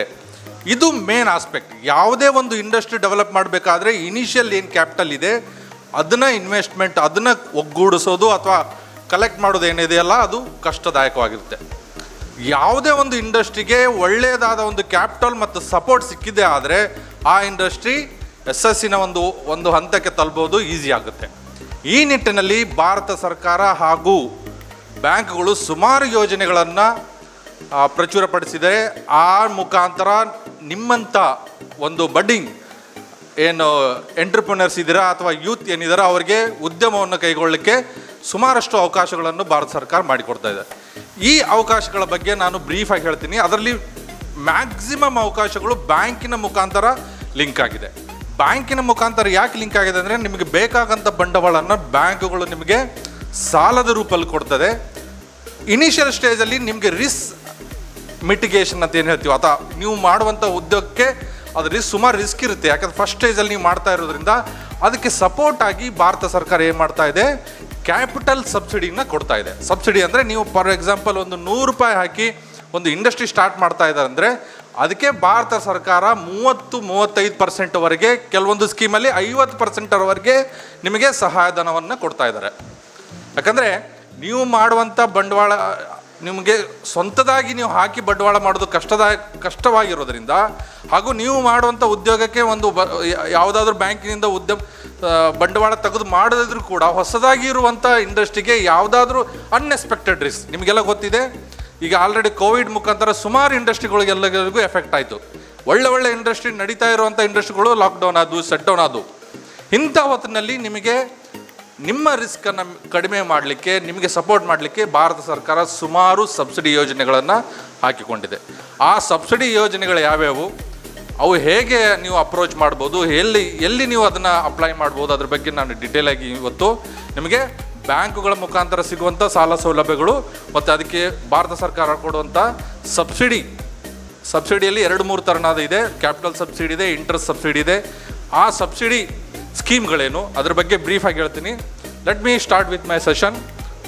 ಇದು ಮೇನ್ ಆಸ್ಪೆಕ್ಟ್. ಯಾವುದೇ ಒಂದು ಇಂಡಸ್ಟ್ರಿ ಡೆವಲಪ್ ಮಾಡಬೇಕಾದ್ರೆ ಇನಿಷಿಯಲ್ ಏನು ಕ್ಯಾಪಿಟಲ್ ಇದೆ ಅದನ್ನು ಇನ್ವೆಸ್ಟ್ಮೆಂಟ್, ಅದನ್ನು ಒಗ್ಗೂಡಿಸೋದು ಅಥವಾ ಕಲೆಕ್ಟ್ ಮಾಡೋದು ಏನಿದೆಯಲ್ಲ ಅದು ಕಷ್ಟದಾಯಕವಾಗಿರುತ್ತೆ. ಯಾವುದೇ ಒಂದು ಇಂಡಸ್ಟ್ರಿಗೆ ಒಳ್ಳೆಯದಾದ ಒಂದು ಕ್ಯಾಪಿಟಲ್ ಮತ್ತು ಸಪೋರ್ಟ್ ಸಿಕ್ಕಿದೆ ಆದರೆ ಆ ಇಂಡಸ್ಟ್ರಿ ಯಶಸ್ಸಿನ ಒಂದು ಹಂತಕ್ಕೆ ತಲುಪೋದು ಈಸಿ ಆಗುತ್ತೆ. ಈ ನಿಟ್ಟಿನಲ್ಲಿ ಭಾರತ ಸರ್ಕಾರ ಹಾಗೂ ಬ್ಯಾಂಕ್ಗಳು ಸುಮಾರು ಯೋಜನೆಗಳನ್ನು ಪ್ರಚುರಪಡಿಸಿದೆ. ಆ ಮುಖಾಂತರ ನಿಮ್ಮಂಥ ಒಂದು ಬಡ್ಡಿಂಗ್ ಏನು ಎಂಟ್ರಪ್ರಿನರ್ಸ್ ಇದ್ದೀರಾ ಅಥವಾ ಯೂತ್ ಏನಿದ್ದಾರೆ ಅವರಿಗೆ ಉದ್ಯಮವನ್ನು ಕೈಗೊಳ್ಳಲಿಕ್ಕೆ ಸುಮಾರಷ್ಟು ಅವಕಾಶಗಳನ್ನು ಭಾರತ ಸರ್ಕಾರ ಮಾಡಿಕೊಡ್ತಾ ಇದೆ. ಈ ಅವಕಾಶಗಳ ಬಗ್ಗೆ ನಾನು ಬ್ರೀಫಾಗಿ ಹೇಳ್ತೀನಿ. ಅದರಲ್ಲಿ ಮ್ಯಾಕ್ಸಿಮಮ್ ಅವಕಾಶಗಳು ಬ್ಯಾಂಕಿನ ಮುಖಾಂತರ ಲಿಂಕ್ ಆಗಿದೆ. ಬ್ಯಾಂಕಿನ ಮುಖಾಂತರ ಯಾಕೆ ಲಿಂಕ್ ಆಗಿದೆ ಅಂದರೆ, ನಿಮಗೆ ಬೇಕಾಗಂಥ ಬಂಡವಾಳವನ್ನು ಬ್ಯಾಂಕುಗಳು ನಿಮಗೆ ಸಾಲದ ರೂಪದಲ್ಲಿ ಕೊಡ್ತದೆ. ಇನಿಷಿಯಲ್ ಸ್ಟೇಜಲ್ಲಿ ನಿಮಗೆ ರಿಸ್ಕ್ ಮಿಟಿಗೇಷನ್ ಅಂತ ಏನು ಹೇಳ್ತೀವಿ, ಅಥವಾ ನೀವು ಮಾಡುವಂಥ ಉದ್ಯೋಗಕ್ಕೆ ಅದು ಸುಮಾರು ರಿಸ್ಕ್ ಇರುತ್ತೆ. ಯಾಕಂದ್ರೆ ಫಸ್ಟ್ ಸ್ಟೇಜಲ್ಲಿ ನೀವು ಮಾಡ್ತಾ ಇರೋದ್ರಿಂದ ಅದಕ್ಕೆ ಸಪೋರ್ಟ್ ಆಗಿ ಭಾರತ ಸರ್ಕಾರ ಏನು ಮಾಡ್ತಾ ಇದೆ, ಕ್ಯಾಪಿಟಲ್ ಸಬ್ಸಿಡಿನ ಕೊಡ್ತಾ ಇದೆ. ಸಬ್ಸಿಡಿ ಅಂದರೆ ನೀವು ಫಾರ್ ಎಕ್ಸಾಂಪಲ್ ಒಂದು 100 ರೂಪಾಯಿ ಹಾಕಿ ಒಂದು ಇಂಡಸ್ಟ್ರಿ ಸ್ಟಾರ್ಟ್ ಮಾಡ್ತಾ ಇದ್ದಾರೆ ಅಂದರೆ ಅದಕ್ಕೆ ಭಾರತ ಸರ್ಕಾರ 30-35% ಕೆಲವೊಂದು ಸ್ಕೀಮಲ್ಲಿ 50% ನಿಮಗೆ ಸಹಾಯಧನವನ್ನು ಕೊಡ್ತಾ ಇದ್ದಾರೆ. ಯಾಕಂದರೆ ನೀವು ಮಾಡುವಂಥ ಬಂಡವಾಳ ನಿಮಗೆ ಸ್ವಂತದಾಗಿ ನೀವು ಹಾಕಿ ಬಂಡವಾಳ ಮಾಡೋದು ಕಷ್ಟವಾಗಿರೋದ್ರಿಂದ, ಹಾಗೂ ನೀವು ಮಾಡುವಂಥ ಉದ್ಯೋಗಕ್ಕೆ ಒಂದು ಯಾವುದಾದ್ರೂ ಬ್ಯಾಂಕಿನಿಂದ ಬಂಡವಾಳ ತೆಗೆದು ಮಾಡಿದ್ರು ಕೂಡ ಹೊಸದಾಗಿ ಇರುವಂಥ ಇಂಡಸ್ಟ್ರಿಗೆ ಯಾವುದಾದ್ರೂ ಅನ್ಎಕ್ಸ್ಪೆಕ್ಟೆಡ್ ರಿಸ್ಕ್, ನಿಮಗೆಲ್ಲ ಗೊತ್ತಿದೆ. ಈಗ ಆಲ್ರೆಡಿ ಕೋವಿಡ್ ಮುಖಾಂತರ ಸುಮಾರು ಇಂಡಸ್ಟ್ರಿಗಳಿಗೆಲ್ಲರಿಗೂ ಎಫೆಕ್ಟ್ ಆಯಿತು. ಒಳ್ಳೆ ಇಂಡಸ್ಟ್ರಿ ನಡೀತಾ ಇರುವಂಥ ಇಂಡಸ್ಟ್ರಿಗಳು ಲಾಕ್ಡೌನ್ ಆದವು, ಶಟ್ ಡೌನ್ ಆದವು. ಇಂಥ ಹೊತ್ತಿನಲ್ಲಿ ನಿಮಗೆ ನಿಮ್ಮ ರಿಸ್ಕನ್ನು ಕಡಿಮೆ ಮಾಡಲಿಕ್ಕೆ, ನಿಮಗೆ ಸಪೋರ್ಟ್ ಮಾಡಲಿಕ್ಕೆ ಭಾರತ ಸರ್ಕಾರ ಸುಮಾರು ಸಬ್ಸಿಡಿ ಯೋಜನೆಗಳನ್ನು ಹಾಕಿಕೊಂಡಿದೆ. ಆ ಸಬ್ಸಿಡಿ ಯೋಜನೆಗಳು ಯಾವ್ಯಾವು, ಅವು ಹೇಗೆ ನೀವು ಅಪ್ರೋಚ್ ಮಾಡ್ಬೋದು, ಎಲ್ಲಿ ನೀವು ಅದನ್ನು ಅಪ್ಲೈ ಮಾಡ್ಬೋದು, ಅದ್ರ ಬಗ್ಗೆ ನಾನು ಡಿಟೇಲಾಗಿ ಇವತ್ತು ನಿಮಗೆ ಬ್ಯಾಂಕುಗಳ ಮುಖಾಂತರ ಸಿಗುವಂಥ ಸಾಲ ಸೌಲಭ್ಯಗಳು ಮತ್ತು ಅದಕ್ಕೆ ಭಾರತ ಸರ್ಕಾರ ಕೊಡುವಂಥ ಸಬ್ಸಿಡಿಯಲ್ಲಿ 2-3 ಥರನಾದ ಇದೆ. ಕ್ಯಾಪಿಟಲ್ ಸಬ್ಸಿಡಿ ಇದೆ, ಇಂಟ್ರೆಸ್ಟ್ ಸಬ್ಸಿಡಿ ಇದೆ. ಆ ಸಬ್ಸಿಡಿ ಸ್ಕೀಮ್ಗಳೇನು ಅದ್ರ ಬಗ್ಗೆ ಬ್ರೀಫಾಗಿ ಹೇಳ್ತೀನಿ. Let me start with my session.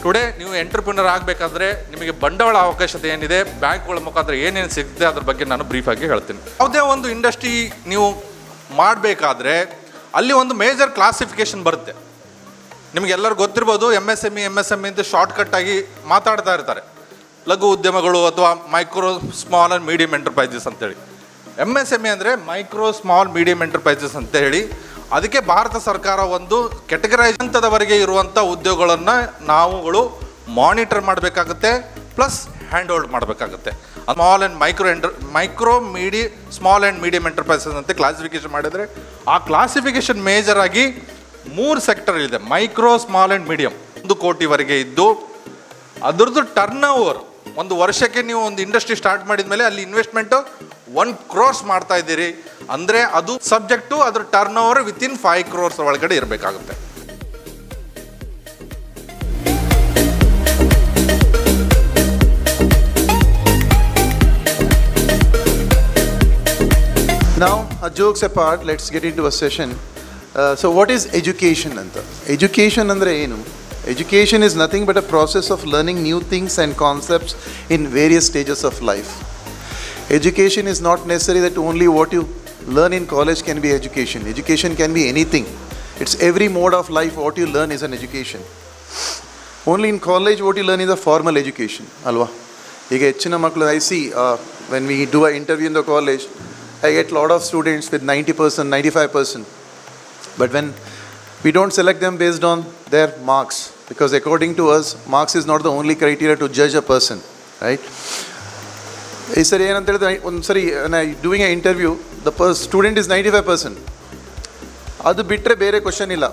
Today ನೀವು ಎಂಟರ್ಪ್ರಿನರ್ ಆಗಬೇಕಾದ್ರೆ ನಿಮಗೆ ಬಂಡವಾಳ ಅವಕಾಶತೆ ಏನಿದೆ, ಬ್ಯಾಂಕ್ಗಳ ಮುಖಾಂತರ ಏನೇನು ಸಿಗುತ್ತೆ ಅದ್ರ ಬಗ್ಗೆ ನಾನು ಬ್ರೀಫಾಗಿ ಹೇಳ್ತೀನಿ. ಯಾವುದೇ ಒಂದು ಇಂಡಸ್ಟ್ರಿ ನೀವು ಮಾಡಬೇಕಾದ್ರೆ ಅಲ್ಲಿ ಒಂದು ಮೇಜರ್ ಕ್ಲಾಸಿಫಿಕೇಷನ್ ಬರುತ್ತೆ. ನಿಮಗೆಲ್ಲರೂ ಗೊತ್ತಿರ್ಬೋದು, MSME ಅಂತ ಶಾರ್ಟ್ಕಟ್ಟಾಗಿ ಮಾತಾಡ್ತಾ ಇರ್ತಾರೆ. ಲಘು ಉದ್ಯಮಗಳು ಅಥವಾ micro small and medium enterprises ಅಂತೇಳಿ. MSME ಅಂದರೆ ಮೈಕ್ರೋ ಸ್ಮಾಲ್ ಮೀಡಿಯಮ್ ಎಂಟರ್ಪ್ರೈಸಸ್ ಅಂತ ಹೇಳಿ, ಅದಕ್ಕೆ ಭಾರತ ಸರ್ಕಾರ ಒಂದು ಕೆಟಗರೈಸ್ ಹಂತದವರೆಗೆ ಇರುವಂಥ ಉದ್ಯೋಗಗಳನ್ನು ನಾವುಗಳು ಮಾನಿಟರ್ ಮಾಡಬೇಕಾಗುತ್ತೆ, ಪ್ಲಸ್ ಹ್ಯಾಂಡ್ ಹೋಲ್ಡ್ ಮಾಡಬೇಕಾಗುತ್ತೆ. ಸ್ಮಾಲ್ ಆ್ಯಂಡ್ ಮೀಡಿಯಮ್ ಎಂಟರ್ಪ್ರೈಸಸ್ ಅಂತ ಕ್ಲಾಸಿಫಿಕೇಶನ್ ಮಾಡಿದರೆ, ಆ ಕ್ಲಾಸಿಫಿಕೇಶನ್ ಮೇಜರ್ ಆಗಿ 3 ಸೆಕ್ಟರ್ ಇದೆ. ಮೈಕ್ರೋ, ಸ್ಮಾಲ್ ಆ್ಯಂಡ್ ಮೀಡಿಯಮ್ 1 ಕೋಟಿವರೆಗೆ ಇದ್ದು, ಅದರದ್ದು ಟರ್ನ್ ಓವರ್ ಒಂದು ವರ್ಷಕ್ಕೆ ನೀವು ಒಂದು ಇಂಡಸ್ಟ್ರಿ ಸ್ಟಾರ್ಟ್ ಮಾಡಿದ ಮೇಲೆ ಅಲ್ಲಿ ಇನ್ವೆಸ್ಟ್ಮೆಂಟು 1 crore ಮಾಡ್ತಾ ಇದ್ದೀರಿ ಅಂದರೆ ಅದು ಸಬ್ಜೆಕ್ಟು ಅದ್ರ ಟರ್ನ್ ಓವರ್ ವಿತಿನ್ 5 crores ಒಳಗಡೆ ಇರಬೇಕಾಗುತ್ತೆ. Now, jokes apart, let's get into a session. So what is education anta? Education andre enu? Education is nothing but a process of learning new things and concepts in various stages of life. Education is not necessary that only what you learn in college can be education. Education can be anything. It's every mode of life. What you learn is an education. Only in college what you learn is a formal education. Alva. ಈಗ ಹೆಚ್ಚಿನ ಮಕ್ಕಳು I see when we do an interview in the college, I get a lot of students with 90%, 95%. But when we don't select them based on their marks, because according to us, marks is not the only criteria to judge a person, right? ಈ ಸರಿ ಏನಂತ ಹೇಳಿದ್ರೆ, ಒಂದು ಸರಿ doing A interview, student is 95%. ಅದು ಬಿಟ್ಟರೆ ಬೇರೆ question ಇಲ್ಲ.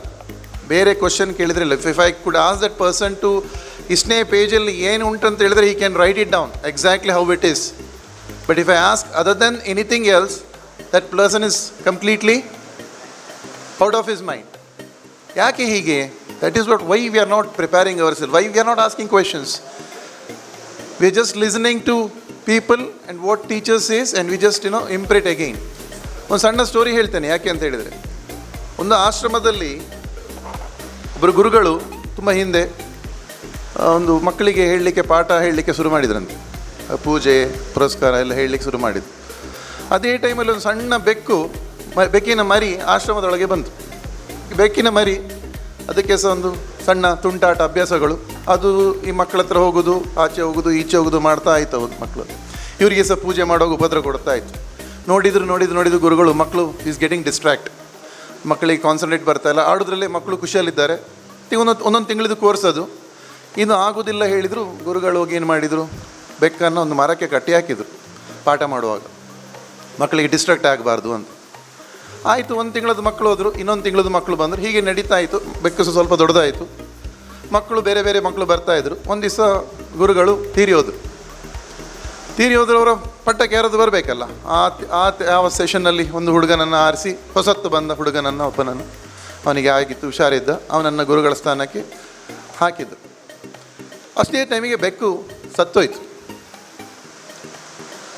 ಬೇರೆ ಕ್ವಶನ್ ಕೇಳಿದ್ರೆ ಇಲ್ಲ. If I could ask that person to ಇಷ್ಟನೇ ಪೇಜಲ್ಲಿ ಏನು ಉಂಟಂತ ಹೇಳಿದ್ರೆ he can write it down exactly how it is. But if I ask other than anything else, that person is completely out of his mind. ಯಾಕೆ ಹೀಗೆ? That is what, why we are not preparing ourselves, why we are not asking questions. We are just listening to people and what teacher says and we just imprint again. ಒಂದು ಸಣ್ಣ story ಹೇಳ್ತೇನೆ. ಯಾಕೆ ಅಂತ ಹೇಳಿದರೆ, ಒಂದು ಆಶ್ರಮದಲ್ಲಿ ಒಬ್ಬರು ಗುರುಗಳು ತುಂಬ ಹಿಂದೆ ಒಂದು ಮಕ್ಕಳಿಗೆ ಹೇಳಲಿಕ್ಕೆ, ಪಾಠ ಹೇಳಲಿಕ್ಕೆ ಶುರು ಮಾಡಿದ್ರಂತೆ. ಪೂಜೆ ಪುರಸ್ಕಾರ ಎಲ್ಲ ಹೇಳಲಿಕ್ಕೆ ಶುರು ಮಾಡಿದ್ರು. ಅದೇ ಟೈಮಲ್ಲಿ ಒಂದು ಸಣ್ಣ ಬೆಕ್ಕಿನ ಮರಿ ಆಶ್ರಮದೊಳಗೆ ಬಂತು. ಬೆಕ್ಕಿನ ಮರಿ, ಅದಕ್ಕೆ ಸಹ ಒಂದು ಸಣ್ಣ ತುಂಟಾಟ ಅಭ್ಯಾಸಗಳು. ಅದು ಈ ಮಕ್ಕಳ ಹತ್ರ ಹೋಗೋದು, ಆಚೆ ಹೋಗೋದು, ಈಚೆ ಹೋಗೋದು ಮಾಡ್ತಾ ಆಯ್ತು. ಅವ್ರು ಮಕ್ಕಳು ಇವರಿಗೆ ಸಹ ಪೂಜೆ ಮಾಡೋದು ಉಪದ್ರ ಕೊಡ್ತಾ ಇತ್ತು. ನೋಡಿದ್ರು ಗುರುಗಳು, ಮಕ್ಕಳು ಈಸ್ ಗೆಟಿಂಗ್ ಡಿಸ್ಟ್ರ್ಯಾಕ್ಟ್, ಮಕ್ಕಳಿಗೆ ಕಾನ್ಸಂಟ್ರೇಟ್ ಬರ್ತಾ ಇಲ್ಲ. ಆಡೋದ್ರಲ್ಲೇ ಮಕ್ಕಳು ಖುಷಿಯಲ್ಲಿದ್ದಾರೆ, ಒಂದೊಂದು ತಿಂಗಳದ್ದು ಕೋರ್ಸ್ ಅದು. ಇನ್ನು ಆಗೋದಿಲ್ಲ ಹೇಳಿದರು, ಗುರುಗಳು ಹೋಗಿ ಏನು ಮಾಡಿದರು, ಬೆಕ್ಕನ್ನು ಒಂದು ಮರಕ್ಕೆ ಕಟ್ಟಿ ಹಾಕಿದರು ಪಾಠ ಮಾಡುವಾಗ, ಮಕ್ಕಳಿಗೆ ಡಿಸ್ಟ್ರಾಕ್ಟ್ ಆಗಬಾರ್ದು ಅಂತ. ಆಯಿತು, ಒಂದು ತಿಂಗಳದ್ದು ಮಕ್ಕಳು ಹೋದರು, ಇನ್ನೊಂದು ತಿಂಗಳದ್ದು ಮಕ್ಕಳು ಬಂದರು, ಹೀಗೆ ನಡೀತಾ ಇತ್ತು. ಬೆಕ್ಕು ಸ್ವಲ್ಪ ದೊಡ್ಡದಾಯಿತು, ಮಕ್ಕಳು ಬೇರೆ ಬೇರೆ ಮಕ್ಕಳು ಬರ್ತಾಯಿದ್ರು. ಒಂದು ದಿವಸ ಗುರುಗಳು ತೀರಿ ಹೋದ್ರು. ಅವರ ಪಟ್ಟಕ್ಕೆ ಯಾರಾದ್ರು ಬರಬೇಕಲ್ಲ. ಯಾವ ಸೆಷನ್ನಲ್ಲಿ ಒಂದು ಹುಡುಗನನ್ನು ಆರಿಸಿ, ಹೊಸತ್ತು ಬಂದ ಹುಡುಗನನ್ನು ಒಬ್ಬನನ್ನು, ಅವನಿಗೆ ಆಗಿತ್ತು, ಹುಷಾರಿದ್ದ, ಅವನನ್ನು ಗುರುಗಳ ಸ್ಥಾನಕ್ಕೆ ಹಾಕಿದ್ದು. ಅಷ್ಟೇ ಟೈಮಿಗೆ ಬೆಕ್ಕು ಸತ್ತೋಯ್ತು.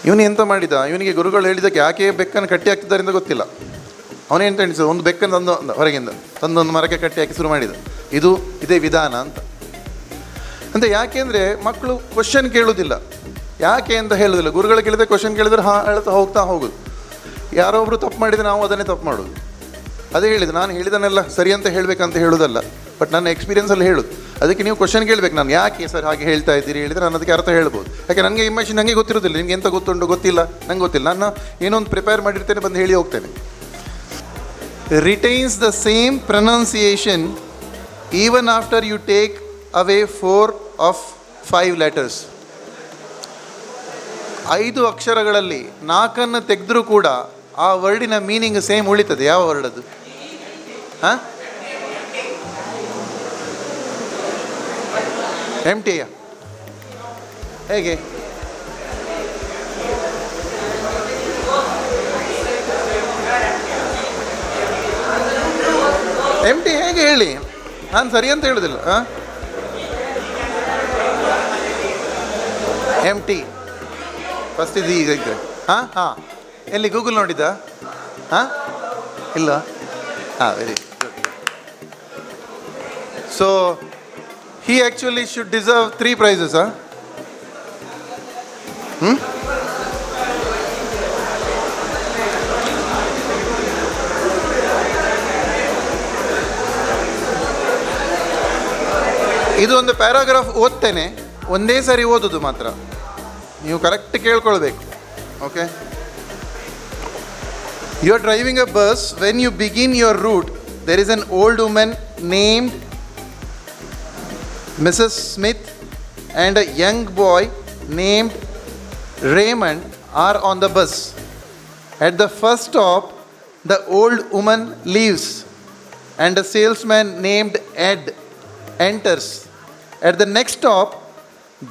ಇವನು ಎಂತ ಮಾಡಿದ, ಇವನಿಗೆ ಗುರುಗಳು ಹೇಳಿದ್ದಕ್ಕೆ ಯಾಕೆ ಬೆಕ್ಕನ್ನು ಕಟ್ಟಿ ಹಾಕ್ತಿದ್ದಾರೆ ಅಂತ ಗೊತ್ತಿಲ್ಲ. ಅವನೇಂತ ಎಣಿಸಿದ, ಒಂದು ಬೆಕ್ಕನ್ನು ಹೊರಗಿಂದ ತಂದೊಂದು ಮರಕ್ಕೆ ಕಟ್ಟಿ ಹಾಕಿ ಶುರು ಮಾಡಿದ. ಇದೇ ವಿಧಾನ ಅಂತ ಯಾಕೆ ಅಂದರೆ ಮಕ್ಕಳು ಕ್ವಶನ್ ಕೇಳೋದಿಲ್ಲ. ಯಾಕೆ ಅಂತ ಹೇಳೋದಿಲ್ಲ. ಗುರುಗಳು ಕೇಳಿದ್ರೆ ಕ್ವಶನ್ ಕೇಳಿದ್ರೆ ಹೇಳ್ತಾ ಹೋಗೋದು. ಯಾರೋ ಒಬ್ಬರು ತಪ್ಪು ಮಾಡಿದರೆ ನಾವು ಅದನ್ನೇ ತಪ್ಪು ಮಾಡೋದು. ಅದೇ ಹೇಳಿದೆ, ನಾನು ಹೇಳಿದನ್ನೆಲ್ಲ ಸರಿ ಅಂತ ಹೇಳಬೇಕಂತ ಹೇಳೋದಲ್ಲ, ಬಟ್ ನನ್ನ ಎಕ್ಸ್ಪೀರಿಯನ್ಸಲ್ಲಿ ಹೇಳೋದು. ಅದಕ್ಕೆ ನೀವು ಕ್ವಶನ್ ಕೇಳಬೇಕು, ನಾನು ಯಾಕೆ ಸರ್ ಹಾಗೆ ಹೇಳ್ತಾ ಇದ್ದೀರಿ ಹೇಳಿದರೆ ನಾನು ಅದಕ್ಕೆ ಅರ್ಥ ಹೇಳ್ಬೋದು. ಯಾಕೆ ನನಗೆ ಇಮೇಜಿನ್ ನನಗೆ ಗೊತ್ತಿರೋದಿಲ್ಲ, ನಿಮ್ಗೆ ಎಂತ ಗೊತ್ತುಂಟು ಗೊತ್ತಿಲ್ಲ, ನಂಗೆ ಗೊತ್ತಿಲ್ಲ. ನಾನು ಏನೊಂದು ಪ್ರಿಪೇರ್ ಮಾಡಿರ್ತೇನೆ, ಬಂದು ಹೇಳಿ ಹೋಗ್ತೇನೆ. Retains the same pronunciation even after you take away 4 of 5 letters. 5 ಅಕ್ಷರಗಳಲ್ಲಿ 4 ತೆಗೆದ್ರೂ ಕೂಡ ಆ ವರ್ಡಿನ ಮೀನಿಂಗ್ ಸೇಮ್ ಉಳಿತದೆ. ಯಾವ ವರ್ಡ್ ಅದು? ಹಾಂ, ಎಂಟಿಯ ಹೇಗೆ? ಎಂಟಿ ಹೇಗೆ ಹೇಳಿ, ನಾನು ಸರಿ ಅಂತ ಹೇಳೋದಿಲ್ಲ. ಹಾಂ, ಎಂಟಿ ಫಸ್ಟ್ ಇದು ಈಗ ಇದ್ದರೆ. ಹಾಂ, ಎಲ್ಲಿ ಗೂಗಲ್ ನೋಡಿದ್ದ? ಹಾಂ, ಇಲ್ಲ. Very good. So he actually should deserve 3 prizes. ಇದು ಒಂದು ಪ್ಯಾರಾಗ್ರಾಫ್ ಓದ್ತೇನೆ, ಒಂದೇ ಸಾರಿ ಓದೋದು ಮಾತ್ರ, ನೀವು ಕರೆಕ್ಟ್ ಕೇಳ್ಕೊಳ್ಬೇಕು. Okay. You are driving a bus. When you begin your route, there is an old woman named Mrs. Smith and a young boy named Raymond are on the bus. At the first stop, the old woman leaves and a salesman named Ed enters. At the next stop,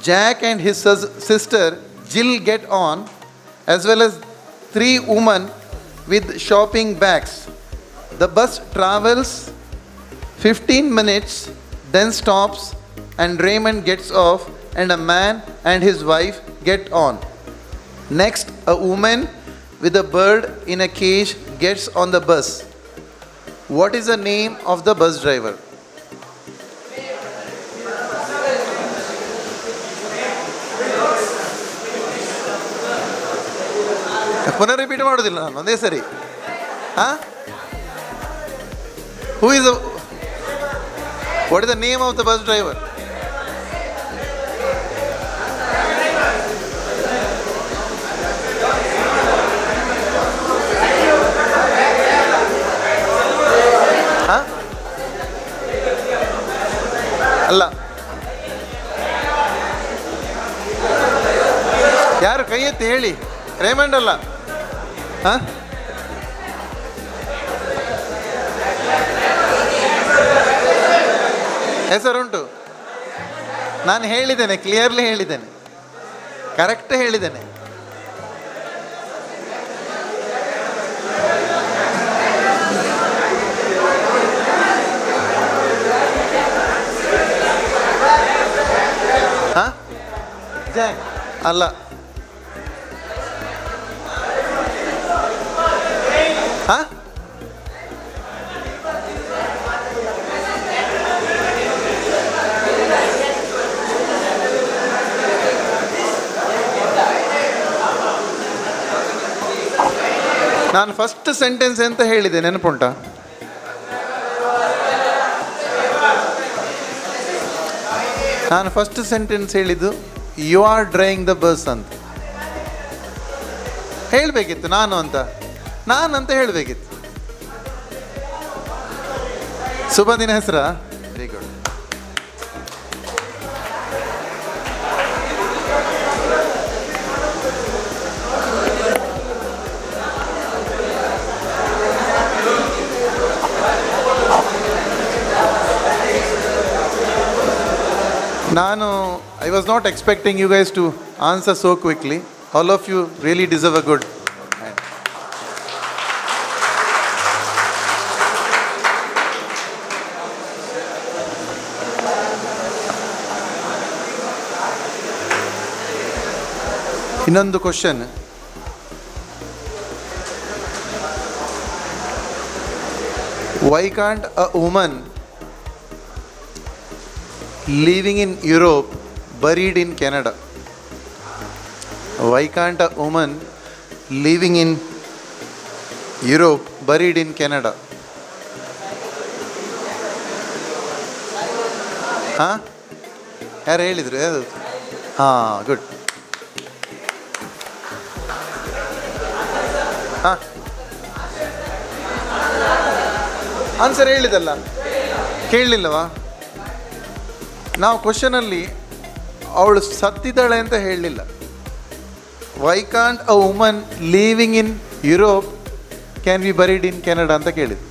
Jack and his sister Jill get on, as well as 3 women with shopping bags. The bus travels 15 minutes, then stops, and Raymond gets off and a man and his wife get on. Next, a woman with a bird in a cage gets on the bus. What is the name of the bus driver? ಪುನಃ repeat ಮಾಡೋದಿಲ್ಲ ನಾನು, ಒಂದೇ ಸರಿ. ಹಾಂ, what is the name of the bus driver? ಅಲ್ಲ, ಯಾರು ಕೈ ಎತ್ತಿ ಹೇಳಿ. ರೇಮಂಡ್ ಅಲ್ಲ. ಹಾಂ, ಹೆಸರುಂಟು, ನಾನು ಹೇಳಿದ್ದೇನೆ, ಕ್ಲಿಯರ್ಲಿ ಹೇಳಿದ್ದೇನೆ, ಕರೆಕ್ಟ್ ಹೇಳಿದ್ದೇನೆ. ಹಾಂ, ಜಾಕ್ ಅಲ್ಲ. ಹಾಂ, ನಾನು ಫಸ್ಟ್ ಸೆಂಟೆನ್ಸ್ ಎಂತ ಹೇಳಿದೆ ನೆನಪುಂಟಾ? ನಾನು ಫಸ್ಟ್ ಸೆಂಟೆನ್ಸ್ ಹೇಳಿದ್ದು you are driving the bus ಅಂತ ಹೇಳಬೇಕಿತ್ತು. ನಾನು ಅಂತ ಹೇಳಬೇಕಿತ್ತು. ಶುಭ ದಿನ ಹೆಸರಾ? Very good. I was not expecting you guys to answer so quickly. All of you really deserve a good hand. ಇನ್ನೊಂದು question. Why can't a woman living in Europe buried in Canada? Why can't a woman living in Europe buried in Canada? ಹಾಂ, ಯಾರು ಹೇಳಿದ್ರು? ಯಾರು? ಹಾಂ, good. ಹಾಂ, answer ಹೇಳಿದಲ್ಲ, ಕೇಳಲಿಲ್ಲವಾ? ನಾವು ಕ್ವಶನಲ್ಲಿ ಅವಳು ಸತ್ತಿದ್ದಾಳೆ ಅಂತ ಹೇಳಲಿಲ್ಲ. Why can't a woman living in Europe can be buried in Canada ಅಂತ ಕೇಳಿದ್ದು.